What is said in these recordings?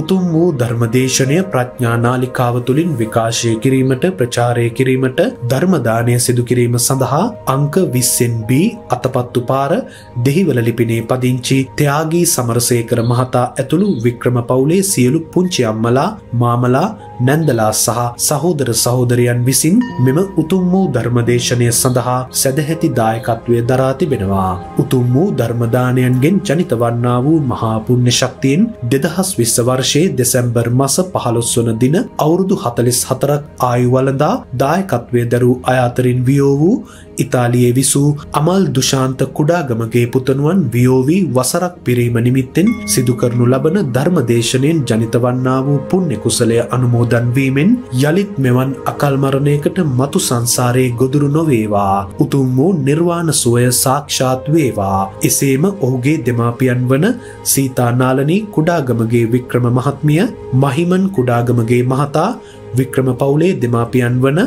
උතුම් වූ ධර්මදේශනය ප්‍රඥා නාලිකාව තුළින් විකාශය කිරීමට ප්‍රචාරය කිරීමට ධර්ම දානය සිදු කිරීම සඳහා අංක 20 B අතපත්තු පාර දෙහිවල ලිපිනේ පදිංචි ත්‍යාගී සමරසේකර මහතා ඇතුළු වික්‍රම පවුලේ සියලු පුංචි අම්මලා මාමලා නැන්දලා සහ සහෝදර සහෝදරයන් විසින් මෙම උතුම් වූ ධර්මදේශනය සඳහා සදැහැති දායකත්වය දරා තිබෙනවා. උතුම් වූ ධර්ම දානයන්ගෙන් ජනිත වන්නා වූ මහා පුණ්‍ය ශක්තියෙන් 2020 වර්ෂයේ දෙසැම්බර් මාස 15 වන දින අවුරුදු 44ක් ආයු වළඳා දායකත්වයේ දරූ අය අතරින් වියෝ වූ ඉතාලියේ විසූ අමල් දුෂාන්ත කුඩාගමගේ පුතණුවන් වියෝ වී වසරක් පිරීම නිමිත්තෙන් සිදු කරනු ලබන ධර්මදේශනයෙන් ජනිත වන්නා වූ පුණ්‍ය කුසලය අනුමෝදන් වීමෙන් යලිත් මෙවන් අකල් මරණයකට මතු සංසාරයේ ගොදුරු නොවේවා. උතුම් වූ නිර්වාණ සුවය සාක්ෂාත් වේවා. එසේම ඔහුගේ දෙමාපියන් වන සීතානාලනී කුඩාගමගේ වික්‍රම මහත්මිය, මහිමන් කුඩාගමගේ මහතා, වික්‍රම පවුලේ දෙමාපියන් වන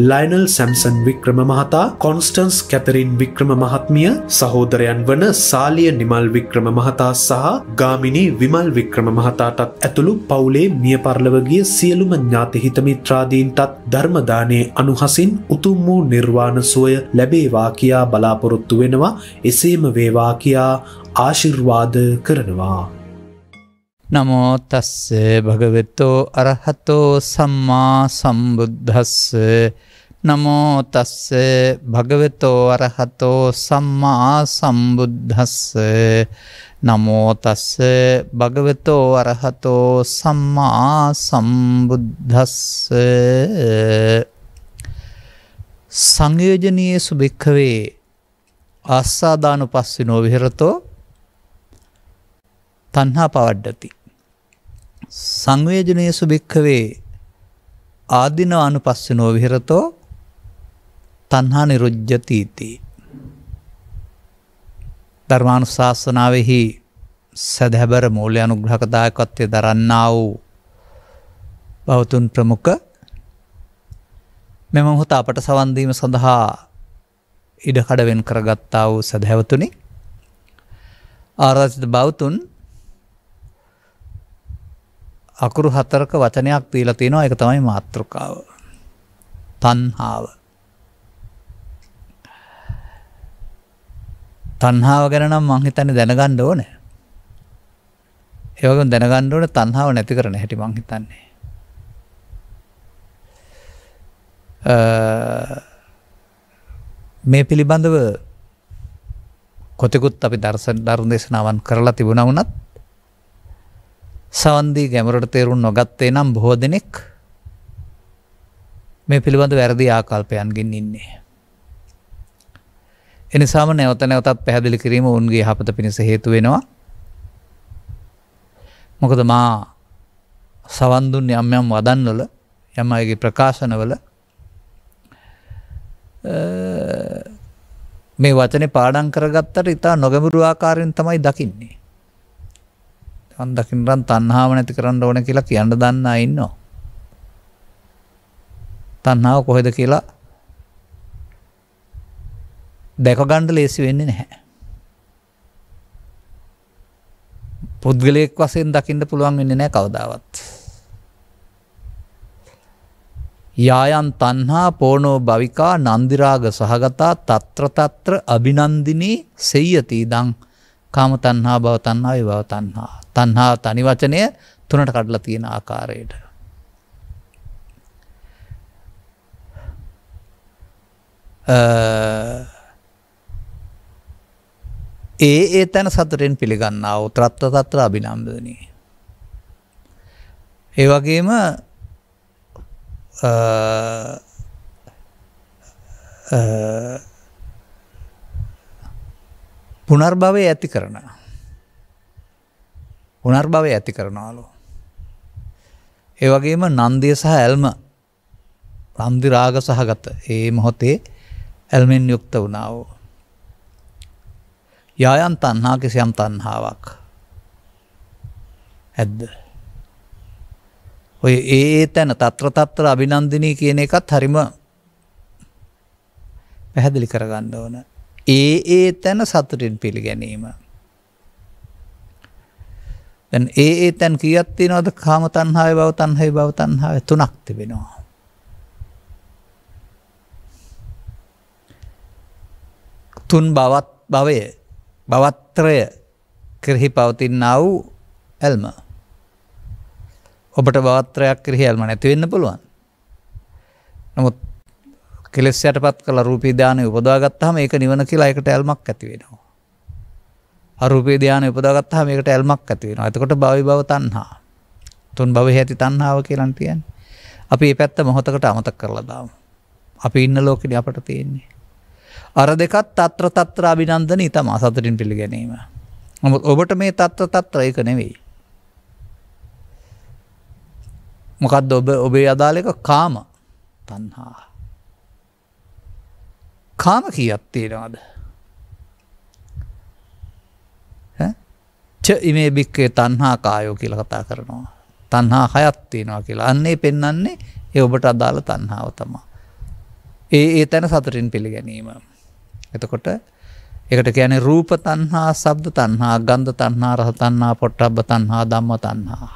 ලයනල් සැම්සන් වික්‍රම මහතා, කොන්ස්ටන්ස් කැතරින් වික්‍රම මහත්මිය, සහෝදරයන් වන සාලිය නිමල් වික්‍රම මහතා සහ ගාමිණී විමල් වික්‍රම මහතාටත් ඇතුළු පවුලේ මිය පරලොව ගිය සියලුම ඥාති හිත මිත්‍රාදීන්ටත් ධර්ම දානයේ අනුහසින් උතුම් වූ නිර්වාණ සුවය ලැබේවා කියා බලාපොරොත්තු වෙනවා. එසේම වේවා කියා ආශිර්වාද කරනවා. නමෝ තස්ස භගවතෝ අරහතෝ සම්මා සම්බුද්දස්ස. නමෝ තස්ස භගවතෝ අරහතෝ සම්මා සම්බුද්දස්ස. නමෝ තස්ස භගවතෝ අරහතෝ සම්මා සම්බුද්දස්ස. සංයෝජනීයසු භික්ඛවේ ආස්සාදානුපස්සිනෝ විහෙරතෝ තණ්හා පවඩ්ඩති. සංවේජනේසු භික්ඛවේ ආදීනව අනුපස්සිනෝ විහෙරතෝ තණ්හා නිරුජ්ජති इति. ධර්මානුශාසනාවෙහි සදහැබර මූල්‍ය අනුග්‍රහක දායකත්වයේ දරන්නා වූ බෞතුන් ප්‍රමුඛ මෙම මොහොත අපට සවන් දීම සඳහා ඉඩකඩ වෙන් කරගත්තා වූ සදහැවතුනි, ආරාධිත බෞතුන් අකුරු 4ක වචනයක් දීලා තිනවා. ඒක තමයි මාතෘකාව. තණ්හාව. තණ්හාව ගැන නම් මං හිතන්නේ දැනගන්න ඕනේ. ඒ වගේම දැනගන්න ඕනේ තණ්හාව නැති කරන හැටි මං හිතන්නේ. මේ පිළිබඳව කොතෙකුත් අපි ධර්ම දේශනාවන් කරලා තිබුණා වුණත් සවන්දී ගැඹුරට තේරුම් නොගත්තේ නම් බොහෝ දෙනෙක් මේ පිළිබඳ වැරදි ආකල්පයන්ගෙන් ඉන්නේ. එනිසාම නැවත නැවතත් පැහැදිලි කිරීම ඔවුන්ගේ යහපත පිණිස හේතු වෙනවා. මොකද මා සවන් දුන්නේ යම් යම් වදන්වල, යම් අයගේ ප්‍රකාශනවල මේ වචනේ පාඩම් කරගත්තට ඉතා නොගැඹුරු ආකාරයෙන් තමයි දකින්නේ. අන් දකින්නන් තණ්හාව නැති කරන්න ඕන කියලා කියන්න දන්න අය ඉන්නවා. තණ්හාව කොහෙද කියලා දැක ගන්න ලේසි වෙන්නේ නැහැ. පුද්ගලයෙක් වශයෙන් දකින්න පුළුවන් වෙන්නේ නැහැ කවදාවත්. යායන් තණ්හා පෝනෝ භවිකා නන්දිරාග සහගතා తත්‍ර తත්‍ර අභිනන්දිනී සෙය්‍යති දං කාම තණ්හා භව තණ්හා විභව තණ්හා. තණ්හා තනි වචනය තුනට කඩලා තියෙන ආකාරයට. ඒ තැන සතුටෙන් පිළිගන්නා වූ ත්‍රත්ව తත්‍ර අභිනන්දනී. ඒ වගේම පුනර්භවය ඇති කරන පුනර්භවය ඇති කරනවලු. ඒ වගේම නන්දිය සහ ඇල්ම, නන්දි රාග සහගත ඒ මොහොතේ ඇල්මෙන් යුක්ත වුණා වූ යායන් තණ්හා කිසියම් තණ්හාවක් ඇද්ද? ඔය ඒ තැන తත්‍ර తත්‍ර අභිනන්දිනී කියන එකත් හරිම පැහැදිලි කරගන්න ඕන. ඒ තැන සතුටින් පිළිගැනීම. දැන් ඒ තැන් කීයක් තියෙනවද කාම තණ්හාවේ භව තණ්හාවේ භව තණ්හාවේ තුනක් තිබෙනවා. තුන් භවය භවත්‍රය කෙරෙහි පවතිනා වූ ඇල්ම. ඔබට භවත්‍රයක් කෙරෙහි ඇල්ම නැති වෙන්න පුළුවන්. නමුත් කෙලෙස් යටපත් කළ රූපී ධානය උපදවා ගත්තාම ඒක නිවන කියලා ඒකට ඇල්මක් ඇති වෙනවා. අරූපී ධානය උපදවා ගත්තාම ඒකට ඇල්මක් ඇති වෙනවා. එතකොට භවයි භව තණ්හා. තුන් භවයේ ඇති තණ්හාව කියලා කියන්නේ. අපි මේ පැත්ත මොහොතකට අමතක කරලා දාමු. අපි ඉන්න ලෝකෙදී අපට තියෙන්නේ. අර දෙකත් తත්‍ර අභිනන්දනී තමයි සතුටින් පිළිගැනීම. නමුත් ඔබට මේ తත්‍ර ඒක නෙවෙයි. මොකද්ද ඔබේ අදාළ එක කාම තණ්හා. කාම කීයක් තියෙනවද? ඉමේ බික්කේ තණ්හා කායෝ කියලා කතා කරනවා. තණ්හා හයක් තියෙනවා කියලා. අන්නේ පෙන්වන්නේ ඒ ඔබට අදාළ තණ්හාව තමයි. ඒ තැන සතුටින් පිළිගැනීම. එතකොට ඒකට කියන්නේ රූප තණ්හා, ශබ්ද තණ්හා, ගන්ධ තණ්හා, රස තණ්හා, පොට්ටබ්බ තණ්හා, ධම්ම තණ්හා.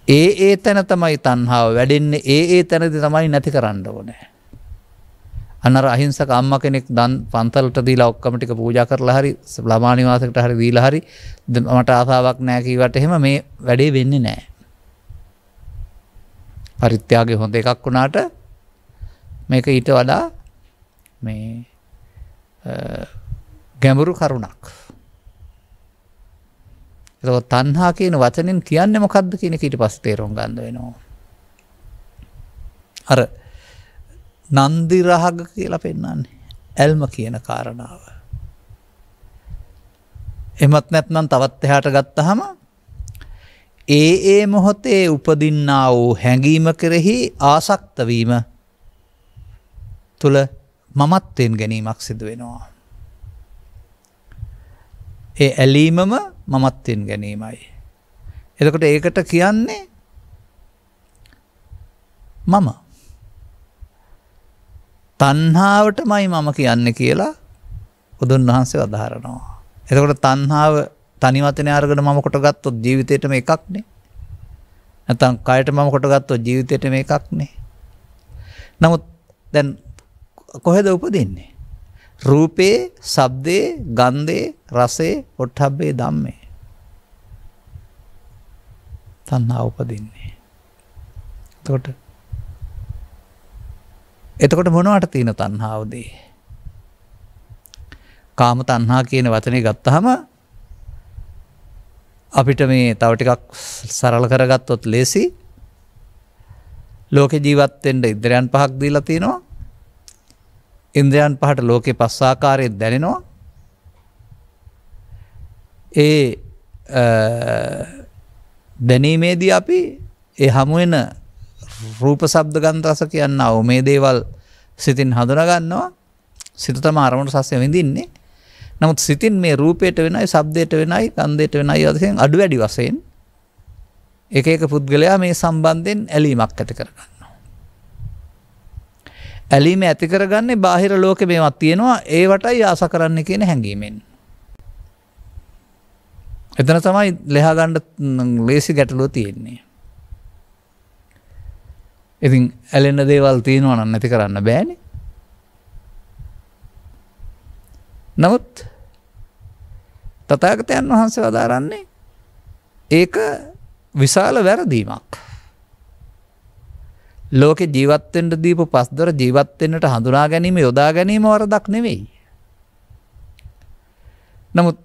ඒ තැන තමයි තණ්හාව වැඩෙන්නේ. ඒ තැනදී තමයි නැති කරන්න ඕනේ. අනර අහිංසක අම්මා කෙනෙක් දන් පන්තලට දීලා ඔක්කොම ටික පූජා කරලා හරි ළමා නිවාසයකට හරි දීලා හරි මට ආසාවක් නැහැ කීවට එහෙම මේ වැඩේ වෙන්නේ නැහැ. පරිත්‍යාගය හොඳ එකක් වුණාට මේක ඊට වඩා මේ ගැඹුරු කරුණක්. ඒක තණ්හා කියන වචනෙන් කියන්නේ මොකද්ද කියන එක ඊට පස්සේ තේරුම් ගන්න වෙනවා. අර නන්දි රහග කියලා පෙන්නන්නේ ඇල්ම කියන කාරණාව. එමත් නැත්නම් තවත් එහාට ගත්තහම ඒ මොහොතේ උපදින්නා වූ හැඟීම කෙරෙහි ආසක්ත වීම තුල මමත්වෙන් ගැනීමක් සිදු වෙනවා. ඒ ඇලීමම මමත්වෙන් ගැනීමයි. එතකොට ඒකට කියන්නේ මම. තණ්හාවටමයි මම කියන්නේ කියලා බුදුන් වහන්සේ වදාහරනවා. එතකොට තණ්හාව තනි වචනේ අරගෙන මම කොට ගත්තොත් ජීවිතේටම එකක්නේ. නැත්නම් කයට මම කොට ගත්තොත් ජීවිතේටම එකක්නේ. නමුත් දැන් කොහෙද උපදින්නේ? රූපේ, ශබ්දේ, ගන්ධේ, රසේ, පොට්ටබ්බේ ධම්මේ. තණ්හාව උපදින්නේ. එතකොට මොනවට තියෙන තණ්හාවද? කාම තණ්හා කියන වචනේ ගත්තාම අපිට මේ තව ටිකක් සරල කරගත්තොත් ලේසි. ලෝකේ ජීවත් වෙන්න ඉන්ද්‍රයන් පහක් දීලා තිනවා. ඉන්ද්‍රයන් පහට ලෝකේ පස් ආකාරයෙන් දැනෙනවා. ඒ දැනීමේදී අපි ඒ හමු වෙන රූප ශබ්ද ගන්ධ රස කියනවා මේ දේවල් සිතින් හඳුනා ගන්නවා. සිත තමයි අරමුණු සස්ය විඳින්නේ. නමුත් සිතින් මේ රූපයට වෙනයි, ශබ්දයට වෙනයි, ගන්ධයට වෙනයි වශයෙන් අඩු වැඩි වශයෙන් එක එක පුද්ගලයා මේ සම්බන්ධයෙන් ඇලීමක් ඇති කරගන්නවා. ඇලීම ඇති කරගන්නේ බාහිර ලෝකෙ මේවත් තියෙනවා ඒවටයි ආස කරන්න කියන හැඟීමෙන්. එතන තමයි ලෙහා ගන්න ලේසි ගැටලුව තියෙන්නේ. ඉතින් ඇලෙන දේවල් තියෙනවා නම් නැති කරන්න බෑනේ. නමුත් තථාගතයන් වහන්සේ වදාරන්නේ ඒක විශාල වැරදීමක්. ලෝකේ ජීවත් වෙන්න දීපු පස්දර ජීවත් වෙන්නට හඳුනා ගැනීම යොදා ගැනීම වරදක් නෙවෙයි. නමුත්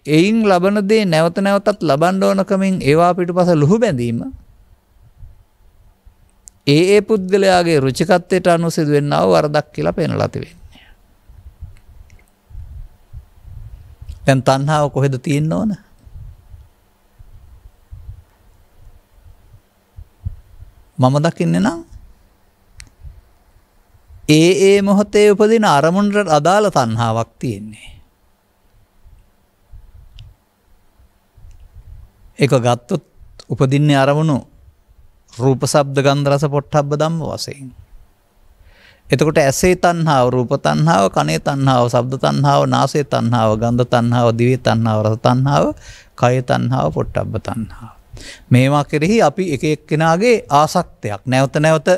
එයින් ලබන දේ නැවත නැවතත් ලබන්න ඕනකමින් ඒවා පිටුපස ලුහු බැඳීම ඒ පුද්ගලයාගේ රුචිකත්වයට අනුව සිදුවෙනා වූ වරදක් කියලා පෙන්වලා තිබෙනවා. දැන් තණ්හාව කොහෙද තියෙන්න ඕන? මම දකින්නේ නම් ඒ මොහොතේ උපදින අරමුණට අදාළ තණ්හාවක් තියෙන්නේ. ඒක ගත්තොත් උපදින්නේ අරමුණු රූප ශබ්ද ගන්ධ රස පොට්ටබ්බ ධම්ම වශයෙන්. එතකොට ඇසේ තණ්හාව, රූප තණ්හාව, කනේ තණ්හාව, ශබ්ද තණ්හාව, නාසයේ තණ්හාව, ගන්ධ තණ්හාව, දිවේ තණ්හාව, රස තණ්හාව, කය තණ්හාව, පොට්ටබ්බ තණ්හාව. මේවා කෙරෙහි අපි එක එක්කෙනාගේ ආසක්තියක් නැවත නැවත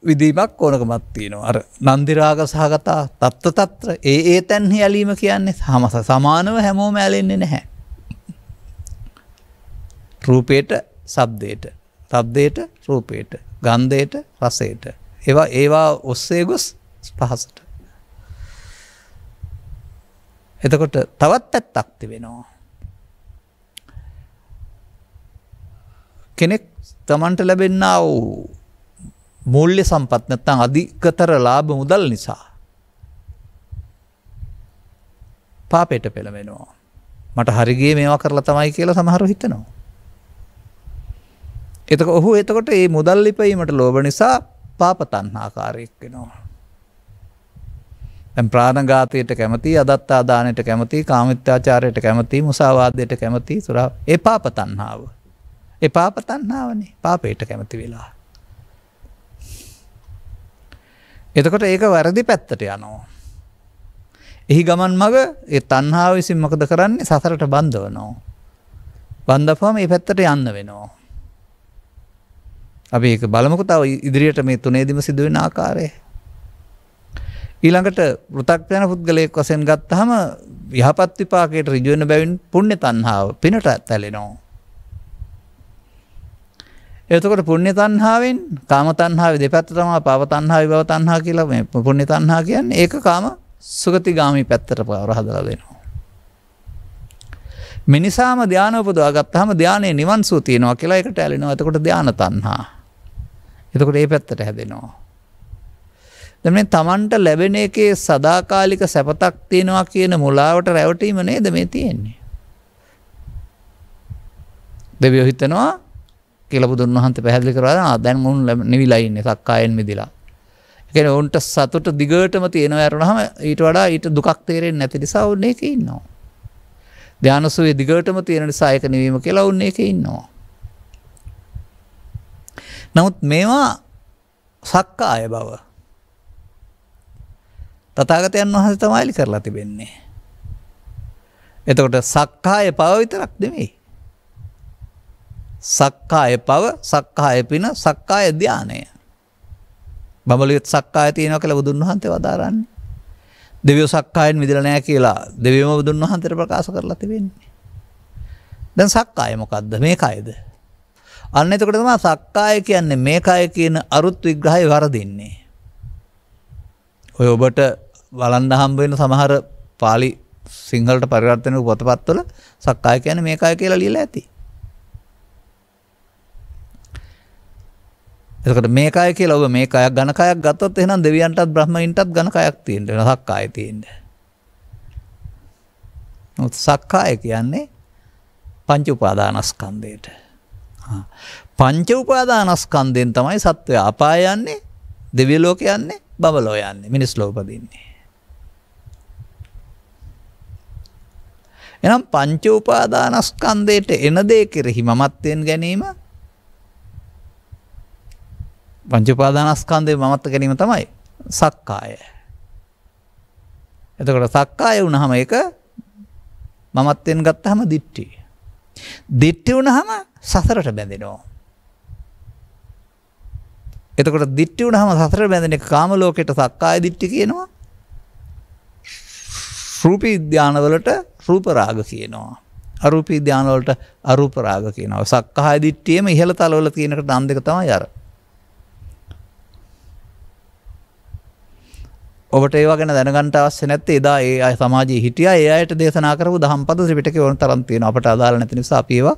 විදීමක් ඕනකමක් තියෙනවා. අර නන්දි රාග සහගත තත්ත්‍ර ඒ තැන්හි ඇලීම කියන්නේ සමානව හැමෝම ඇලෙන්නේ නැහැ. රූපේට ශබ්දයට, ශබ්දයට රූපේට, ගන්ධයට රසයට. ඒවා ඔස්සේ ගොස් පහසට. එතකොට තවත් පැත්තක් තිබෙනවා. කෙනෙක් තමන්ට ලැබෙන්නා වූ මූල්‍ය සම්පත් නැත්නම් අධිකතර ලාභ මුදල් නිසා පාපයට පෙළඹෙනවා. මට හරි ගියේ මේවා කරලා තමයි කියලා සමහරව හිතනවා. එතකොට මේ මුදල් ලිපීමට ලෝභ නිසා පාප තණ්හාකාරයෙක් වෙනවා. දැන් ප්‍රාණඝාතයට කැමති, අදත්තා දානයට කැමති, කාමිත්‍යාචාරයට කැමති, මුසාවාදයට කැමති, ඒ පාප තණ්හාව. ඒ පාප තණ්හාවනේ පාපයට කැමති වෙලා. එතකොට ඒක වැරදි පැත්තට යනවා. එහි ගමන් මග ඒ තණ්හාව විසින් මොකද කරන්නේ? සසරට බඳවනවා. බඳපුවම මේ පැත්තට යන්න වෙනවා. අපි ඒක බලමුකෝ තව ඉදිරියට මේ තුනේදිම සිදුවෙන ආකාරය. ඊළඟට පෘථග්ජන පුද්ගලයෙක් වශයෙන් ගත්තාම යහපත් විපාකයට ඍජු වෙන බැවින් පුණ්‍ය තණ්හාව පිනට ඇලෙනවා. එතකොට පුණ්‍ය තණ්හාවෙන් කාම තණ්හාවේ දෙපැත්ත තමයි පාප තණ්හාව විභව තණ්හා කියලා මේ පුණ්‍ය තණ්හා කියන්නේ. ඒක කාම සුගතිගාමී පැත්තට පාර හදලා දෙනවා. මිනිසාම ධානය උපදවා ගත්තාම ධානයේ නිවන් සුව තියෙනවා කියලා ඒකට ඇලෙනවා. එතකොට ධාන තණ්හා. එතකොට මේ පැත්තට හැදෙනවා. දැන් මේ Tamanට ලැබෙන එකේ සදාකාලික සැපතක් තියෙනවා කියන මුලාවට රැවටීම නේද මේ තියෙන්නේ. දෙවියෝ හිතනවා කියලා බුදුන් වහන්සේ පැහැදිලි කරලා දැන් උන් නිවිලා ඉන්නේ සක්කායෙන් මිදිලා. ඒ කියන්නේ උන්ට සතුට දිගටම තියෙනවා යරුණාම ඊට වඩා ඊට දුකක් තේරෙන්නේ නැති නිසා උන් ඒකේ ඉන්නවා. ධානසුවේ දිගටම තියෙන නිසා ඒක නිවීම කියලා උන් ඒකේ ඉන්නවා. නමුත් මේවා සක්කාය බව. තථාගතයන් වහන්සේ තමයි එලි කරලා තිබෙන්නේ. එතකොට සක්කාය පව විතරක් නෙමෙයි. සක්කාය පව, සක්කාය පින, සක්කාය ධානය. බඹලුවෙත් සක්කාය තියෙනවා කියලා බුදුන් වහන්සේ වදාරන්නේ. දෙවියෝ සක්කායෙන් මිදලා නැහැ කියලා දෙවියෝම බුදුන් වහන්සේට ප්‍රකාශ කරලා තිබෙන්නේ. දැන් සක්කාය මොකද්ද? මේකයිද? අන්න එතකොට තමයි සක්කාය කියන්නේ මේකයි කියන අරුත් විග්‍රහය වරදින්නේ. ඔය ඔබට බලන්න හම්බ වෙන සමහර පාලි සිංහලට පරිවර්තන වූ පොතපත්වල සක්කාය කියන්නේ මේකයි කියලා ලියලා ඇති. එතකොට මේකයි කියලා ඔබ මේකයක් ඝන කයක් ගත්තොත් එහෙනම් දෙවියන්ටත් බ්‍රහ්මයින්ටත් ඝන කයක් තියෙන්න වෙනවා සක්කාය තියෙන්න. නමුත් සක්කාය කියන්නේ පංච උපාදානස්කන්ධයට. පංච උපාදානස්කන්ධයෙන් තමයි සත්වය අපාය යන්නේ, දිව්‍ය ලෝක යන්නේ, බඹලෝ යන්නේ, මිනිස් ලෝක උපදින්නේ. එහෙනම් පංච උපාදානස්කන්ධයට එන දේ කෙරෙහි මමත්වයෙන් ගැනීම, පංච උපාදානස්කන්ධයේ මමත්ව ගැනීම තමයි සක්කාය. එතකොට සක්කාය වුණාම ඒක මමත්වයෙන් ගත්තාම දිට්ඨි. දිට්ඨි වුණාම සසරට බැඳෙනවා. එතකොට දිට්ඨි වුණාම සසරට බැඳෙන එක කාම ලෝකයට සක්කාය දිට්ඨි කියනවා. රූපී ධාන වලට රූප රාග කියනවා. අරූපී ධාන වලට අරූප රාග කියනවා. සක්කාය දිට්ඨියම ඉහළ තලවල තියෙනකට නම් දෙක තමයි අර. ඔබට ඒවා ගැන දැනගන්න අවශ්‍ය නැත්තේ එදා ඒ අය සමාජයේ හිටියා. ඒ අයට දේශනා කරපු දහම්පද ත්‍රිපිටකේ ඕන තරම් තියෙනවා. අපට අදාළ නැති නිසා අපි ඒවා